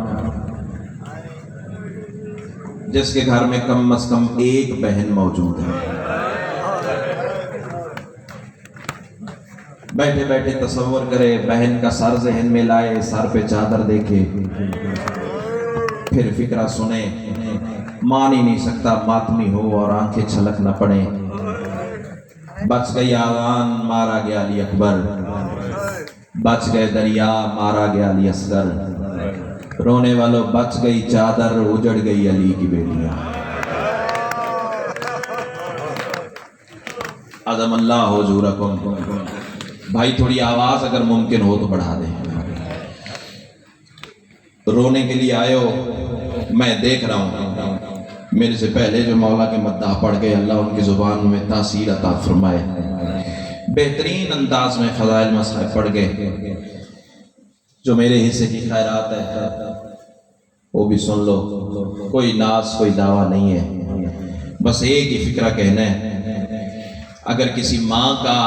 جس کے گھر میں کم از کم ایک بہن موجود ہے. بیٹھے بیٹھے تصور کرے, بہن کا سر ذہن میں لائے, سر پہ چادر دیکھے, پھر فقرہ سنے. مان ہی نہیں سکتا ماتمی ہو اور آنکھیں چھلک نہ پڑے. بچ گئی آذان, مارا گیا علی اکبر. بچ گئے دریا, مارا گیا علی اصغر. رونے والوں بچ گئی چادر, اجڑ گئی علی کی بیٹیاں. عظم اللہ حضورکم. بھائی تھوڑی آواز اگر ممکن ہو تو بڑھا دیں. رونے کے لیے آئے ہو, میں دیکھ رہا ہوں میرے سے پہلے جو مولا کے مداح پڑھ گئے, اللہ ان کی زبان میں تاثیر عطا فرمائے. بہترین انداز میں فضائل مصائب پڑھ گئے. جو میرے حصے کی خیرات ہے وہ بھی سن لو. کوئی ناز کوئی دعویٰ نہیں ہے, بس ایک ہی فکرہ کہنا ہے. اگر کسی ماں کا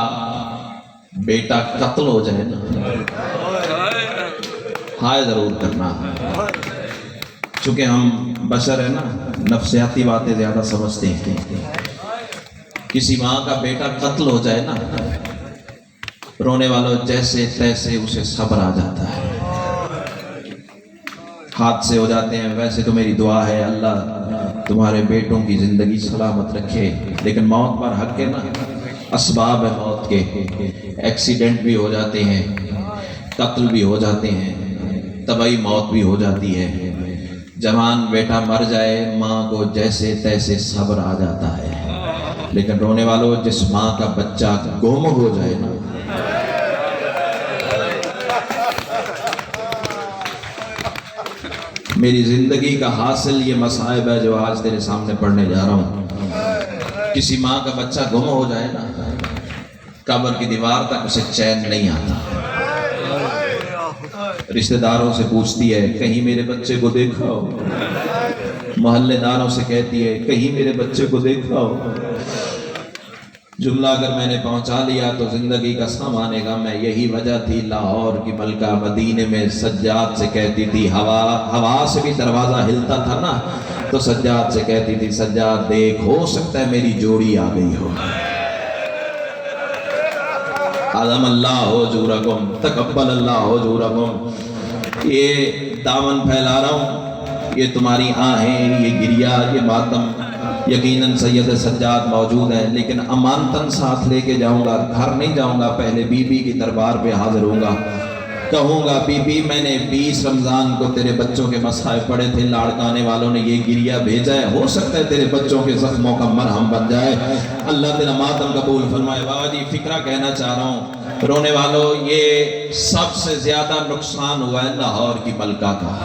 بیٹا قتل ہو جائے نا, ہائے ضرور کرنا. چونکہ ہم بشر ہیں نا, نفسیاتی باتیں زیادہ سمجھتے ہیں. کسی ماں کا بیٹا قتل ہو جائے نا, رونے والوں جیسے تیسے اسے صبر آ جاتا ہے. حادثے ہو جاتے ہیں. ویسے تو میری دعا ہے اللہ تمہارے بیٹوں کی زندگی سلامت رکھے, لیکن موت پر حق ہے نا. اسباب ہے موت کے, ایکسیڈنٹ بھی ہو جاتے ہیں, قتل بھی ہو جاتے ہیں, طبعی موت بھی ہو جاتی ہے. جوان بیٹا مر جائے, ماں کو جیسے تیسے صبر آ جاتا ہے. لیکن رونے والوں جس ماں کا بچہ گم ہو جائے نا, میری زندگی کا حاصل یہ مصائب ہے جو آج تیرے سامنے پڑھنے جا رہا ہوں. کسی ماں کا بچہ گم ہو جائے نا, قبر کی دیوار تک اسے چین نہیں آتا. رشتہ داروں سے پوچھتی ہے کہیں میرے بچے کو دیکھا ہو, محلے داروں سے کہتی ہے کہیں میرے بچے کو دیکھا ہو. جملہ اگر میں نے پہنچا لیا تو زندگی کا سامان گا میں. یہی وجہ تھی لاہور کی ملکہ مدینے میں سجاد سے کہتی تھی, ہوا سے بھی دروازہ ہلتا تھا نا, تو سجاد سے کہتی تھی سجاد دیکھ, ہو سکتا ہے میری جوڑی آ گئی ہو. عظم اللہ حضورکم, تقبل اللہ حضورکم. یہ دامن پھیلا رہا ہوں, یہ تمہاری آہیں, یہ گریا, یہ ماتم. یقیناً سید سجاد موجود ہیں, لیکن امانتاً ساتھ لے کے جاؤں گا. گھر نہیں جاؤں گا, پہلے بی بی کی دربار پہ حاضر ہوں گا. کہوں گا بی بی میں نے 20 رمضان کو تیرے بچوں کے مصائب پڑے تھے, لاڑکانے والوں نے یہ گریا بھیجا ہے, ہو سکتا ہے تیرے بچوں کے زخموں کا مرہم بن جائے. اللہ تیرا ماتم قبول فرمائے. بابا جی فکرہ کہنا چاہ رہا ہوں, رونے والوں یہ سب سے زیادہ نقصان ہوا ہے لاہور کی ملکہ کا.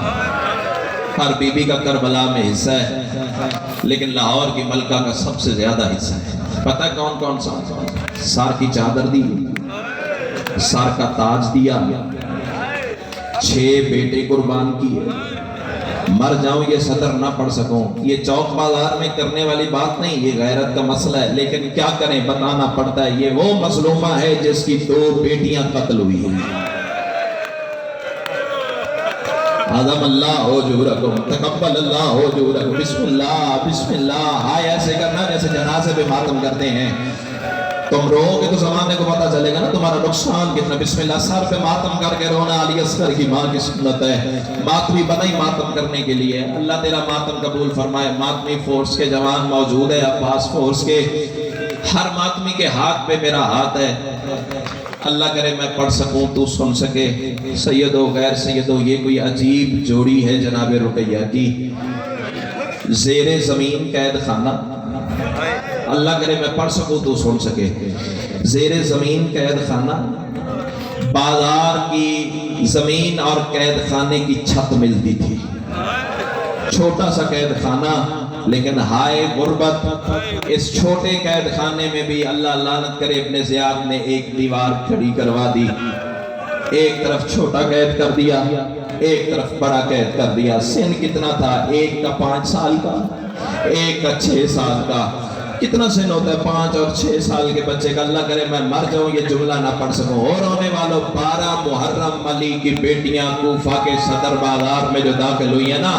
ہر بی بی کا کربلا میں حصہ ہے, لیکن لاہور کی ملکہ کا سب سے زیادہ حصہ ہے. پتہ کون کون سا؟ سار کی چادر دی, سر کا تاج دیا، 6 بیٹے قربان کیے، مر جاؤں یہ سطر نہ پڑھ سکوں. یہ چوک بازار میں کرنے والی بات نہیں، یہ غیرت کا مسئلہ ہے، لیکن کیا کریں بتانا پڑتا ہے. یہ وہ مظلومہ ہے جس کی 2 بیٹیاں قتل ہوئی ہیں. عظم اللہ اجورکم، تقبل اللہ اجورکم. بسم اللہ بسم اللہ. ہائے ایسے کرنا جیسے جنازے پہ ماتم کرتے ہیں. تم رو گے تو زمانے کو پتہ چلے گا نا تمہارا نقصان کتنا. بسم اللہ. سر پہ ماتم کر کے رونا علی اصغر کی ماں کی سنت ہے. ماتمی بنا ہی ماتم کرنے کے لیے. اللہ تیرا ماتم قبول فرمائے. ماتمی فورس کے جوان موجود ہے، عباس فورس کے. ہر ماتمی کے ہاتھ پہ میرا ہاتھ ہے. اللہ کرے میں پڑھ سکوں تو سن سکے. سید و غیر سید و یہ کوئی عجیب جوڑی ہے جناب رقیہ کی. زیر زمین قید خانہ. اللہ کرے میں پڑھ سکوں تو سن سکے. زیر زمین قید خانہ. بازار کی زمین اور قید خانے کی چھت ملتی تھی. چھوٹا سا قید خانہ، لیکن ہائے غربت. اس چھوٹے قید خانے میں بھی اللہ لعنت کرے ابن زیاد نے ایک دیوار کھڑی کروا دی. ایک طرف چھوٹا قید کر دیا، ایک طرف بڑا قید کر دیا. سن کتنا تھا؟ ایک کا 5 سال کا، ایک کا 6 سال کا. کتنا سن ہوتا ہے 5 اور 6 سال کے بچے کا؟ اللہ کرے میں مر جاؤں یہ جملہ نہ پڑھ سکوں. اور رونے والوں 12 محرم علی کی بیٹیاں کوفہ کے صدر بازار میں جو داخل ہوئی ہیں نا،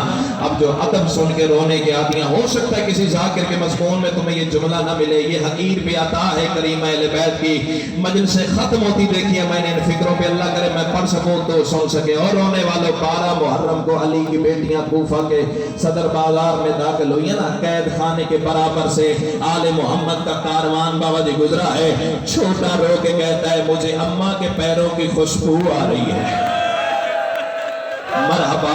اب جو ادب سن کے رونے کی آتیاں. ہو سکتا ہے کسی ذاکر کے مضمون میں تمہیں یہ جملہ نہ ملے. یہ حقیر بھی عطا ہے کریمہ اہل بیت کی. مجلس سے ختم ہوتی دیکھی ہے میں نے ان فکروں پہ. اللہ کرے میں پڑھ سکوں تو سن سکے. اور رونے والوں 12 محرم کو علی کی بیٹیاں کوفہ کے صدر بازار میں داخل ہوئی ہیں نا. قید خانے کے برابر سے آل محمد کا کاروان بابا جی گزرا ہے. چھوٹا رو کے کہتا ہے مجھے اماں کے پیروں کی خوشبو آ رہی ہے. مرحبا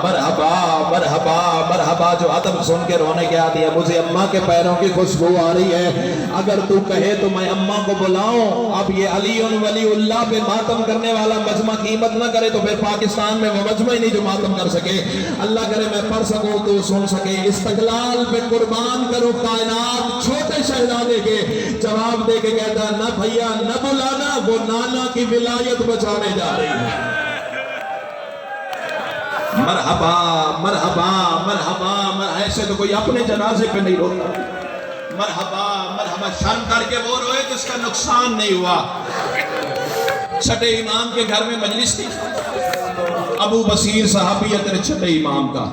مرحبا مرحبا مرحبا. جو ادب سن کے رونے کے آتی ہے مجھے اماں کے پیروں کی خوشبو آ رہی ہے. اگر تو کہے تو میں اماں کو بلاؤں. اب یہ علی ولی اللہ پہ ماتم کرنے والا مجمع قیمت نہ کرے تو پھر پاکستان میں وہ مجمع ہی نہیں جو ماتم کر سکے. اللہ کرے میں پڑھ سکوں تو سن سکے. استقلال پہ قربان کرو کائنات چھوٹے شہزادے کے. جواب دے کے کہتا نہ بھیا نہ بلانا، وہ نانا کی ولایت بچانے جا رہی ہے. مرحبا مرحبا مرحبا. ایسے تو کوئی اپنے جنازے پہ نہیں روتا. مرحبا مرحبا. شرم کر کے وہ روئے جس کا نقصان نہیں ہوا. چھٹے امام کے گھر میں مجلس تھی. ابو بصیر صحابی ہے چھٹے امام کا.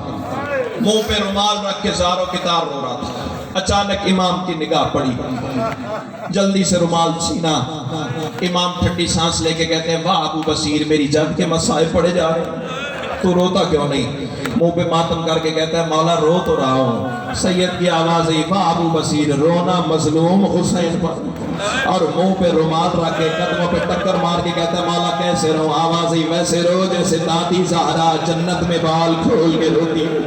منہ پہ رومال رکھ کے زار و کتار رو رہا تھا. اچانک امام کی نگاہ پڑی. جلدی سے رومال چھینا. امام ٹھنڈی سانس لے کے کہتے ہیں واہ ابو بصیر میری جنگ کے مسائل پڑے جا رہے ہیں، تو روتا کیوں نہیں؟ منہ پہ ماتم کر کے کہتا ہے مولا رو تو رہا ہوں. سید کی آواز واہ ابو بصیر رونا مظلوم حسین پر. اور منہ پہ رومال رکھ کے قدموں پہ ٹکر مار کے کہتا ہے مولا کیسے رو؟ آواز ویسے رو جیسے دادی زہرا جنت میں بال کھول کے روتی ہے.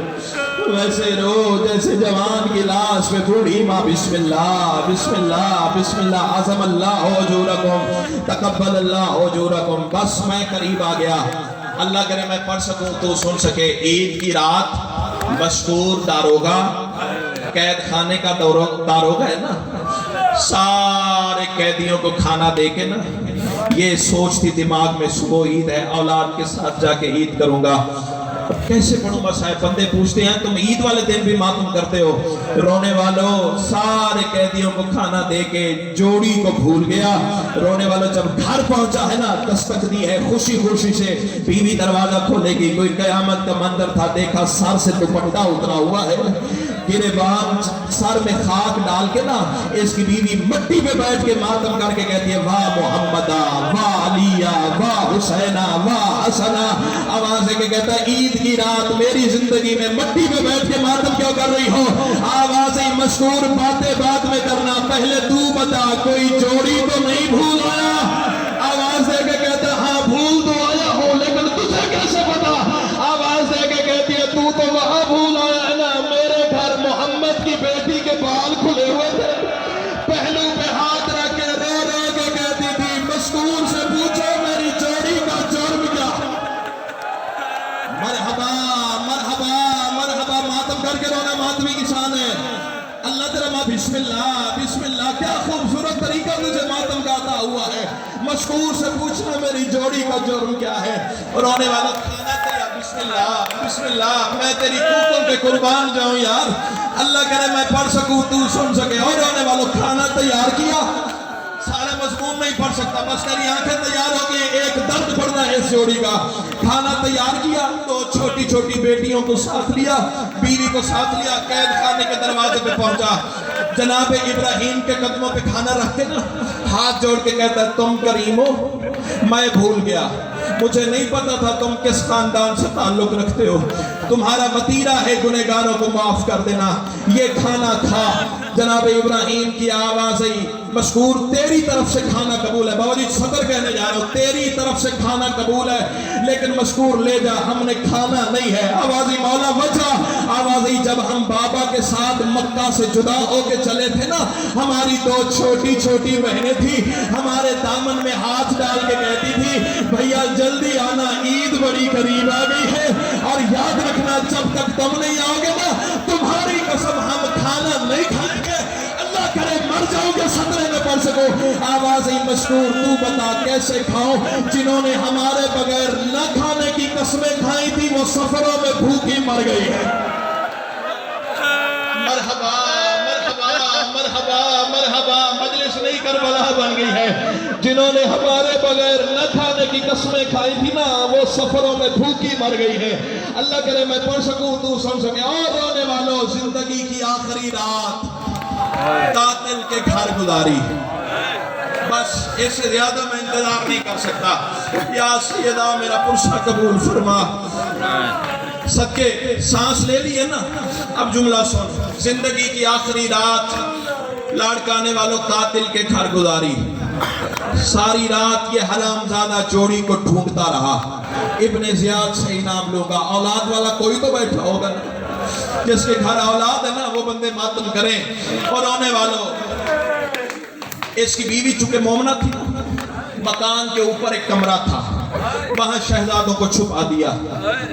ویسے رو جیسے جوان کی لاش پہ بوڑھی ماں. بسم اللہ بسم اللہ بسم اللہ. عظم اللہ اجورکم، تقبل اللہ اجورکم. بس میں قریب آ گیا. اللہ کرے میں پڑھ سکوں تو سن سکے. عید کی رات مشہور داروگا، قید خانے کا داروگا ہے نا، سارے قیدیوں کو کھانا دے کے نا یہ سوچتی دماغ میں صبح عید ہے، اولاد کے ساتھ جا کے عید کروں گا. کیسے پڑھوں گا صاحب؟ بندے پوچھتے ہیں تم عید والے دن بھی ماتم کرتے ہو. رونے والوں سارے قیدیوں کو کھانا دے کے جوڑی کو بھول گیا. رونے والوں جب گھر پہنچا ہے نا دستک دی ہے خوشی خوشی سے. بیوی دروازہ کھولے گی. کوئی قیامت کا منظر تھا. دیکھا سر سے دوپٹہ اترا ہوا ہے، گریبان سر میں خاک ڈال کے نا اس کی بیوی مٹی پہ بیٹھ کے ماتم کر کے کہتی ہے واہ محمدہ واہ علیہ واہ حسینہ واہ حسنہ. آواز ہے کہ کہتا ہے عید کی رات میری زندگی میں مٹی پہ بیٹھ کے ماتم کیوں کر رہی ہو؟ آوازیں مشہور باتیں بعد میں کرنا، پہلے تو بتا کوئی جوڑی تو نہیں بھول آیا؟ آواز ہے کہ کہتا ہے ہاں بھول تو آیا ہو لیکن تجھے کیسے پتا؟ آواز ہے کہ کہتی ہے تو وہاں بھول آیا ہے نا، میرے گھر محمد کی بیٹی کے بال کھلے ہوئے تھے. پہلو پہ ہاتھ رکھ کے رو رو کے کہتی تھی مشکور سے پوچھو میری جوڑی کا جرم کیا؟ مرحبا مرحبا مرحبا. ماتم کر کے رونا ماتمی کی شان ہے. اللہ تیرا ماں بسم اللہ بسم اللہ. کیا خوبصورت طریقہ تجھے ماتم کا عطا ہوا ہے. मशहूर से पूछना मेरी जोड़ी का जुर्म क्या है। रोने वाला खाना तैयार, बिस्मिल्लाह बिस्मिल्लाह, मैं तेरी कूकों पे कुर्बान जाऊं यार, अल्लाह करे मैं पढ़ सकूं तू सुन सके। और रोने वालों खाना तैयार किया, सारा मजमून नहीं पढ़ सकता, बस तेरी आंखें तैयार हो गई, एक दर्द पड़ना है इस जोड़ी का। खाना तैयार किया तो छोटी छोटी बेटियों को साथ लिया, बीवी को साथ लिया, कैद खाने के दरवाजे पे पहुंचा। जनाब इब्राहिम के कदमों पे खाना रख के ना हाथ जोड़ के कहता है, तुम करीम हो, मैं भूल गया, मुझे नहीं पता था तुम किस खानदान से ताल्लुक रखते हो, तुम्हारा वतीरा है गुनहगारों को माफ कर देना, ये खाना खा। जनाब इब्राहिम की आवाज आई, मशहूर तेरी तरफ से खाना कबूल है। बाबा जी सदर कहने जा रहा हूं, तेरी तरफ से खाना कबूल है, लेकिन मशहूर ले जा, हमने खाना नहीं है। आवाज मौला वजह आवाज आई, जब हम बाबा के साथ मक्का से जुदा होके चले थे ना, हमारी दो छोटी छोटी बहनें थी, हमारे दामन में हाथ डाल के कहती थी, भैया जल्दी आना, ईद बड़ी करीब आ गई है, और याद रखना जब तक तुम नहीं आओगे ना, तुम्हारी कसम हम खाना नहीं खाएंगे, अल्लाह करे मर जाओगे सदरे में पढ़ सको। आवाज ही मशहूर, तू बता कैसे खाओ, जिन्होंने हमारे बगैर न खाने की कसमें खाई थी वो सफरों में भूखी मर गई है। मरहबा मरहबा मरहबा मरहबा, मजलिस नहीं करबला बन गई है। जिन्होंने हमारे बगैर न खाने की कसमें खाई थी ना, वो सफरों में भूखी मर गई है। अल्लाह करे मैं पढ़ सकूं तू सुन सके। और रोने वालों, जिंदगी की आखिरी रात कातिल के घर गुजारी, बस इससे ज्यादा मैं इंतजार नहीं कर सकता। या सैयदा मेरा पुरसा कबूल फरमा, सके सांस ले ली है ना, अब जुमला सुन। जिंदगी की आखिरी रात लाड़काने वालों कातिल के घर गुजारी, सारी रात ये हरामजादा जोड़ी को ढूंढता रहा। इब्ने ज़ियाद से इनाम लूंगा, औलाद वाला कोई तो बैठा होगा ना, जिसके घर औलाद है ना वो बंदे मातम करें। और रोने वालों, इसकी बीवी चूंकि मोमना थी, मकान के ऊपर एक कमरा था, वहां शहजादों को छुपा दिया,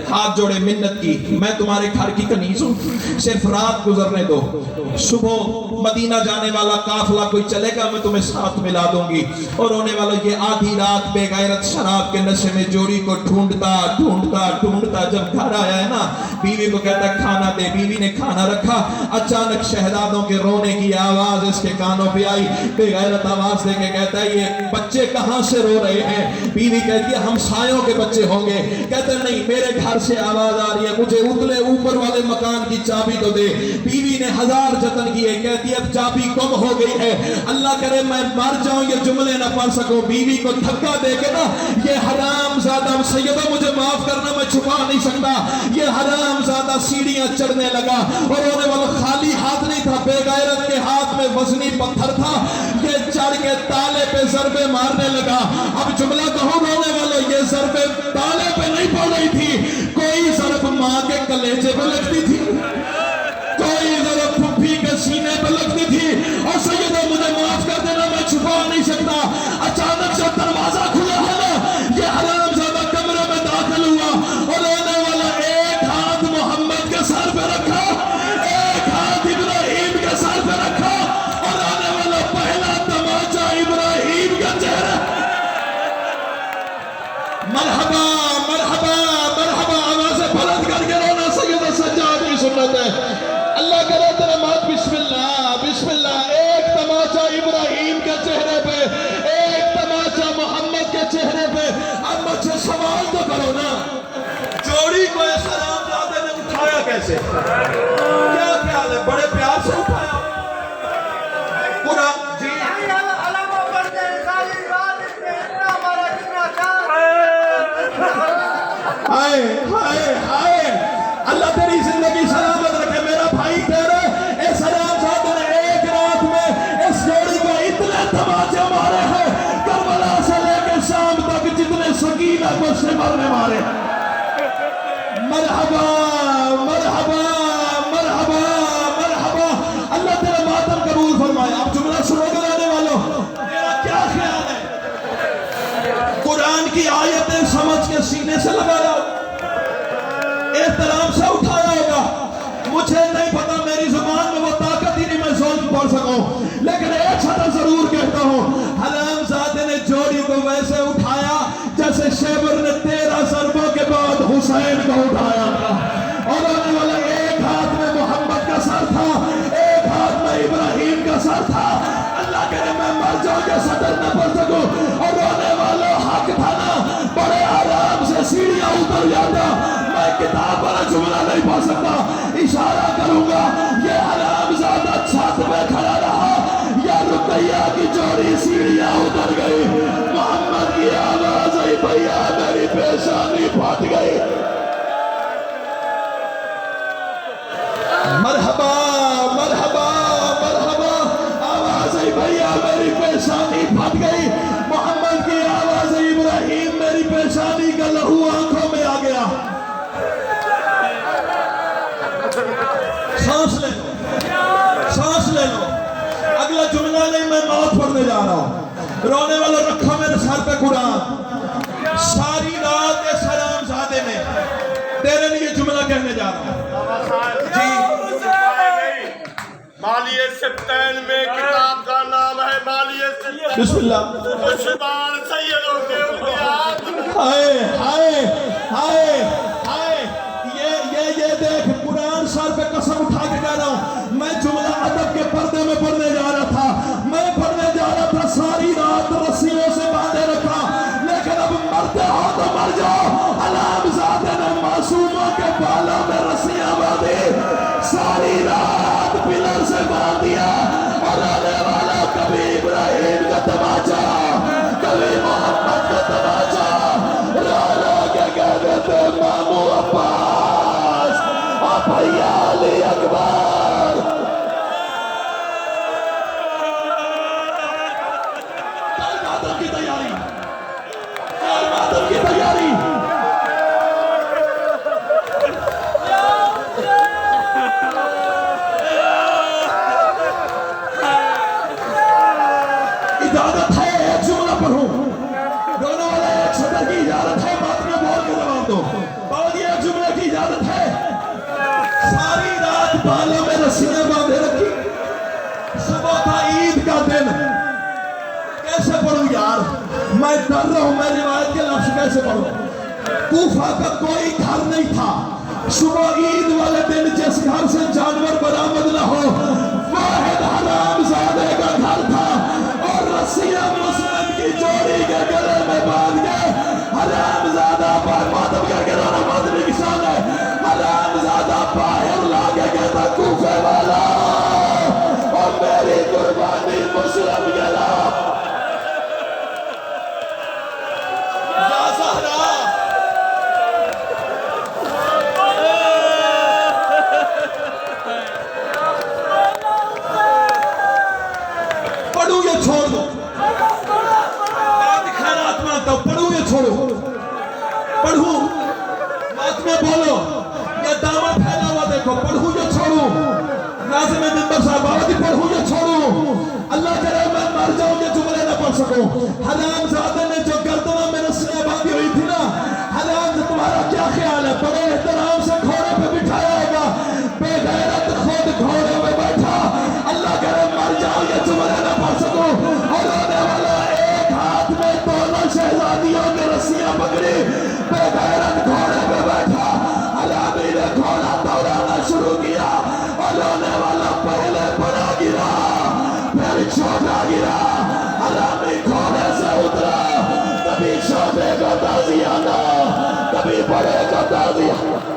हाथ जोड़े मिन्नत की, मैं तुम्हारे घर की कनीज हूं, सिर्फ रात गुजरने दो, सुबह मदीना जाने वाला काफिला कोई चलेगा, मैं तुम्हें साथ मिला दूंगी। और रोने वालों, ये आधी रात बेगैरत शराब के नशे में जोड़ी को ढूंढता ढूंढता ढूंढता जब घर आया है ना, बीवी को कहता खाना दे। बीवी ने खाना रखा, अचानक शहजादों के रोने की आवाज इसके कानों पे आई। बेगैरत आवाज दे के कहता है, ये बच्चे कहां से रो रहे हैं? बीवी कहती है, हम सायों के बच्चे होंगे। कहते नहीं, मेरे घर से आवाज आ रही है, मुझे उतले ऊपर वाले मकान की चाबी तो दे। बीवी ने हजार जतन किए, कहती है चाबी गुम हो गई है, अल्लाह करे मैं मर जाऊं ये जुमले ना पढ़ सकूं। बीवी को धक्का दे के ना, ये हरामजादा, सैयदा मुझे माफ करना, मैं छुपा नहीं सकता, ये हरामजादा सीढ़ियां चढ़ने लगा। और रोने वाला खाली हाथ नहीं था, बेगैरत के हाथ में वजनी पत्थर था, ये चढ़ के ताले पे ज़रबे मारने लगा। अब जुमला कहूं रोने वालों, ये ज़रबे ताले पे नहीं पड़ रही थी, कोई ज़रब माँ के कलेजे पे लगती थी, कोई ज़रब फुफ्फी के सीने पे लगती थी। और सैयदा मुझे माफ कर देना, मैं छुपा नहीं सकता। अचानक से दरवाजा खुला है ना, ये हरामजादा कमरे में दाखिल हुआ, और रोने वाला एक हाथ मोहम्मद के सर पे रखा, एक हाथ इब्राहिम के सर पे रखा, और रोने वाला पहला तमाचा इब्राहिम का चेहरा। मरहबा मरहबा मरहबा, आवाज़ें बुलंद करके रोना सैयदा सज्जाद की सुन्नत है। अल्लाह करे तेरा मत बिस्मिल्लाह बिस्मिल्लाह। एक तमाचा इब्राहिम के चेहरे पे, एक तमाचा मोहम्मद के चेहरे पे। अब मुझे सवाल तो करो ना, जोड़ी को ऐसा रामजादे ने उठाया कैसे? क्या ख्याल है, बड़े प्यार से उठाया? पूरा जी हाय हाय हाय, अल्लाह तेरी जिंदगी सलामत रखे। मेरा भाई कह रहे इस हरामजादे ने एक रात में इस जोड़ी को इतने तमाचे मारे हैं, करबला से लेकर शाम तक जितने सकीना को सिमर ने मारे। मरहबा मरहबा मरहबा मरहबा, अल्लाह तेरा मातम कबूल फरमाए। आप जुमला सुनोगे रहने वालों, मेरा क्या ख्याल है, कुरान की आयतें समझ के सीने से लगाया, एहतराम से उठाया होगा। मुझे नहीं पता, मेरी जुबान में वो ताकत ही नहीं मैं ज़ुल्म पढ़ सकूं, लेकिन एक शब्द जरूर कहता हूं, हरामजादे ने जोड़ी को वैसे उठा सकता, इशारा करूंगा ये हरामजादा छत में खड़ा रहा, या रुकैया की चौड़ी सीढ़ियां उतर गई, मोहम्मद की आवाज आई, भैया मेरी पेशानी फट गई। मरहबा मरहबा मरहबा, आवाज आई भैया मेरी पेशानी फट गई, मोहम्मद की आवाज आई, इब्राहिम मेरी पेशानी का लहू आंखों में आ गया। सांस ले लो, सांस ले लो, अगला जुमला नहीं, मैं मौत पढ़ने जा रहा हूं। रोने वालों रखो मेरे सर पे कुरान, सारी रात इस हरामजादे ने तेरे लिए जुमला कहने जा रहा हूं जी। मालिए सिब्तैन में किताब का नाम है मालिए सिब्तैन। बिस्मिल्लाह। खुशबान सैयदों के उम्मीद। हाय हाय हाय हाय, ये देख, कुरान सर पे कसम उठा के कह रहा हूं, मैं जुमला अदब के पर्दे में पढ़ने जा रहा था, मैं पढ़ने जा रहा था, सारी रात रस्सियों से बांधे रखा, लेकिन अब मरते हो तो मर जाओ। हरामजादे ने मासूमों के बालों में रस्सियां बांधी, सारी रात पिलर से बांध दिया, और आने वाला कभी इब्राहिम का तमाचा, कभी मोहम्मद का तमाचा, रो रो के कह देते मामू अब्बास और भैया अली अकबर। मातम की तैयारी, मातम की तैयारी। इजाजत है एक जुमला पढ़ूं, रोने वाला एक सदर की इजाजत है, बात में बोल के जवाब दो, और ये एक जुमले की इजाजत है। सारी रात बालों में रस्सियां बांधे रखी, सुबह था ईद का दिन, कैसे पढ़ूं यार, मैं डर रहा हूं, मैं रिवायत के लफ्ज कैसे पढ़ूं। कूफा का कोई घर नहीं था, सुबह ईद वाले दिन जिस घर से जानवर बरामद न हो, वाहिद हरामजादे का घर था, और रस्सियां मुस्लिम की जोड़ी के गले में बांध के हरामजादा पर मातम करके रोना मातम की शान है, हरामजादा बाहर लाके कहता कूफे वाला और मेरी कुर्बानी मुस्लिम गला। या ज़हरा, पढ़ू या छोड़ दो, खैरात में आता हूं, पढ़ू या छोड़ो, पढ़ू बात में बोलो, या दावा फैला हुआ देखो, पढ़ू या छोड़ू, नाज़िम मिंबर साहब बाबा जी पढ़ू या छोड़ू, अल्लाह करे मैं मर जाऊं ये जुमले ना पढ़ सकूं। हरामजादे ने जो गर्दनों में रस्सियां बांधी हुई थी ना, हराम तुम्हारा क्या ख्याल है, बड़े एहतराम से घोड़े पे बिठाया होगा, बेगैरत खुद घोड़े पे बैठा, अल्लाह करे मर जाओ ये जुमले ना पढ़ सकूं। और रोने वाला एक हाथ में दोनों शहजादियों की रस्सियां पकड़ी, बेगैरत घोड़े पे बैठा, हरामी ने घोड़ा दौड़ाना शुरू किया, और रोने वाला पहले बड़ा गिरा, फिर छोटा गिरा, हरामी घोड़े से उतरा, कभी छोटे का ताजियाना, कभी बड़े का ताजियाना।